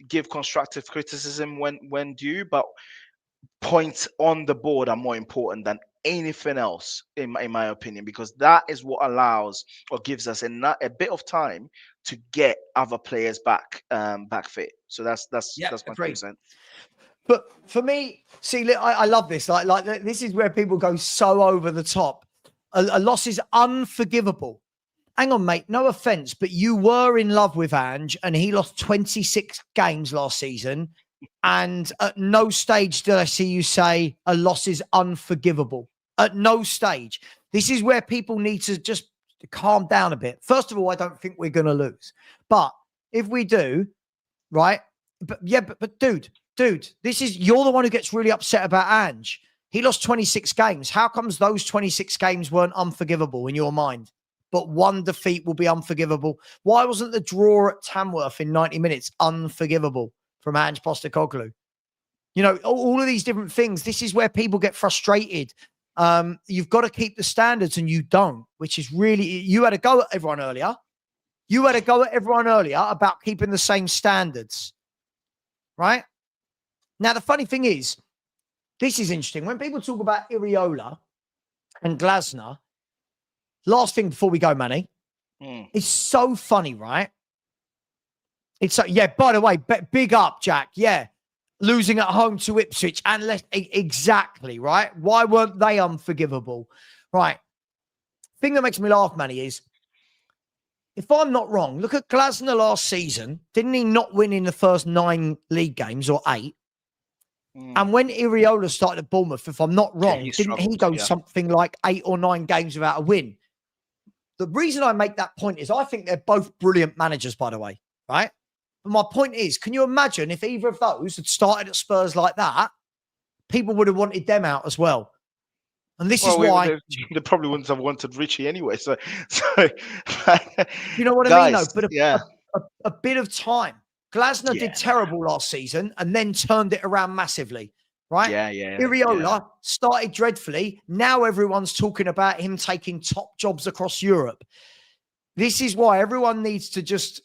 give constructive criticism when due, but points on the board are more important than anything else in my opinion, because that is what allows or gives us a bit of time to get other players back fit. So that's my 2%. But for me, see, I love this. Like this is where people go so over the top. A loss is unforgivable. Hang on, mate. No offense, but you were in love with Ange and he lost 26 games last season. And at no stage did I see you say a loss is unforgivable. At no stage. This is where people need to just calm down a bit. First of all, I don't think we're going to lose. But if we do, right? But dude, you're the one who gets really upset about Ange. He lost 26 games. How comes those 26 games weren't unforgivable in your mind? But one defeat will be unforgivable. Why wasn't the draw at Tamworth in 90 minutes unforgivable from Ange Postecoglou? All of these different things. This is where people get frustrated. You've got to keep the standards and you don't, which is really, you had a go at everyone earlier. About keeping the same standards, right? Now, the funny thing is, this is interesting. When people talk about Iriola and Glasner, last thing before we go, Manny, it's so funny, right? It's so, by the way, big up, Jack. Yeah. Losing at home to Ipswich and exactly, right? Why weren't they unforgivable? Right. Thing that makes me laugh, Manny, is if I'm not wrong, look at Glasner last season. Didn't he not win in the first 9 league games or 8? And when Iriola started at Bournemouth, if I'm not wrong, didn't he go something like 8 or 9 games without a win? The reason I make that point is I think they're both brilliant managers, by the way, right? But my point is, can you imagine if either of those had started at Spurs like that, people would have wanted them out as well. And this is why they probably wouldn't have wanted Richie anyway. So you know what I mean, though? But a bit of time. Glasner did terrible last season and then turned it around massively, right? Iriola started dreadfully. Now everyone's talking about him taking top jobs across Europe. This is why everyone needs to just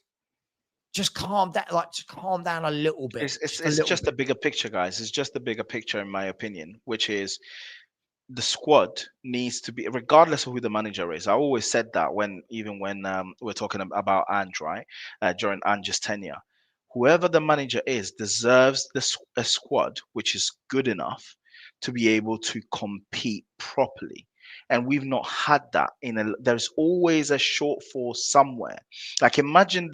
calm down, calm down a little bit. It's just a bigger picture, guys. It's just a bigger picture, in my opinion, which is the squad needs to be, regardless of who the manager is. I always said that when we're talking about Ange, right? During Ange's tenure. Whoever the manager is deserves a squad which is good enough to be able to compete properly. And we've not had that. There's always a shortfall somewhere. Like imagine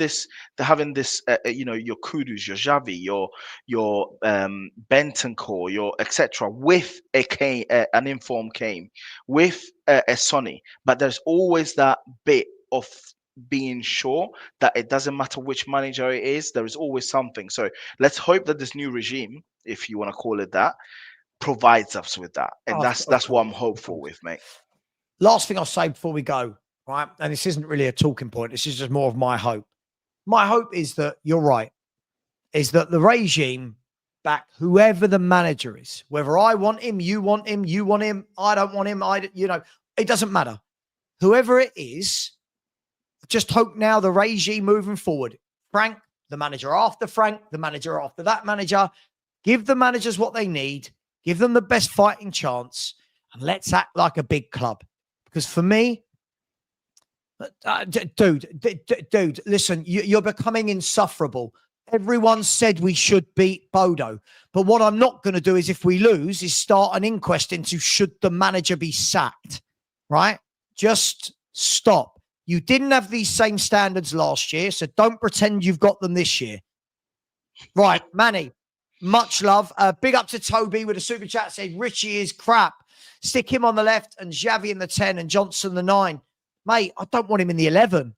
having this, your Kudus, your Xavi, your Bentancur, your etc. with an informed Kane, with a Sonny. But there's always that bit of being sure that it doesn't matter which manager it is, there is always something. So let's hope that this new regime, if you want to call it that, provides us with that. And that's what I'm hopeful with, mate. Last thing I'll say before we go, right? And this isn't really a talking point. This is just more of my hope. My hope is that you're right, is that the regime back whoever the manager is. Whether I want him, you want him, you want him, I don't want him, it doesn't matter. Whoever it is, just hope now the regime moving forward. Frank, the manager after Frank, the manager after that manager, give the managers what they need, give them the best fighting chance, and let's act like a big club. Because for me, dude, listen, you're becoming insufferable. Everyone said we should beat Bodo. But what I'm not going to do is, if we lose, is start an inquest into should the manager be sacked, right? Just stop. You didn't have these same standards last year, so don't pretend you've got them this year. Right, Manny, much love. Big up to Toby with a super chat, said Richie is crap. Stick him on the left and Xavi in the 10 and Johnson the 9. Mate, I don't want him in the 11.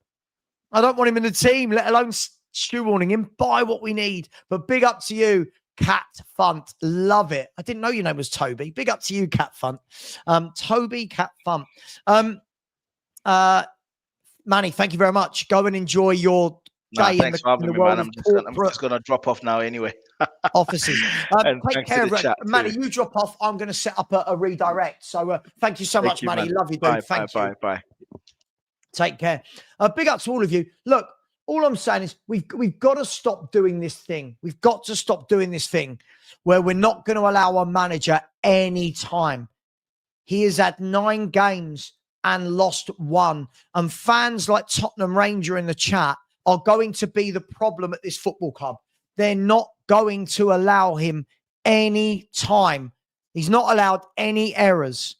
I don't want him in the team, let alone shoehorning him. Buy what we need. But big up to you, Cat Funt. Love it. I didn't know your name was Toby. Big up to you, Cat Funt. Toby Cat Funt. Manny, thank you very much. Go and enjoy your day thanks for having me, man. I'm just going to drop off now anyway. Offices. Take care, Manny. You drop off. I'm going to set up a redirect. So thank you so much, Manny. Man. Love you, dude. Thank you. Bye. Take care. Big up to all of you. Look, all I'm saying is we've got to stop doing this thing. We've got to stop doing this thing where we're not going to allow our manager any time. He has had 9 games and lost 1. And fans like Tottenham Ranger in the chat are going to be the problem at this football club. They're not going to allow him any time. He's not allowed any errors.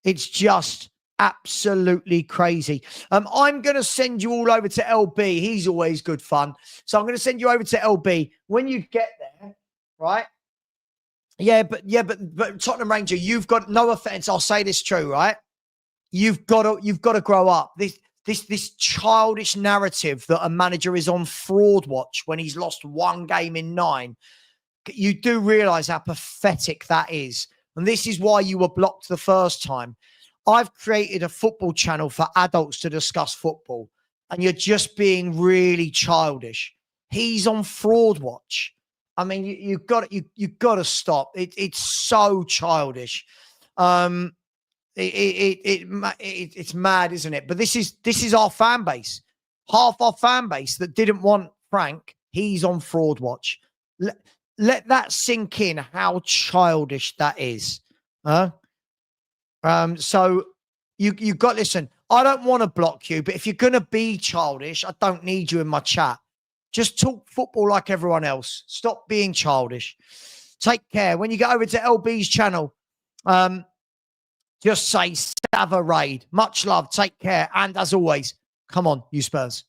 It's just absolutely crazy. I'm going to send you all over to LB. He's always good fun. So I'm going to send you over to LB. When you get there, right? Yeah, but Tottenham Ranger, you've got, no offense, I'll say this true, right? You've got to grow up. This childish narrative that a manager is on fraud watch when he's lost 1 game in 9. You do realize how pathetic that is. And this is why you were blocked the first time. I've created a football channel for adults to discuss football, and you're just being really childish. He's on fraud watch. I mean, you've got to stop. It's so childish. It's mad, isn't it? But this is our fan base. Half our fan base that didn't want Frank. He's on fraud watch. Let that sink in. How childish that is. So you got, listen, I don't want to block you, but if you're going to be childish, I don't need you in my chat. Just talk football like everyone else. Stop being childish. Take care. When you get over to LB's channel, just say Savva raid. Much love. Take care. And as always, come on, you Spurs.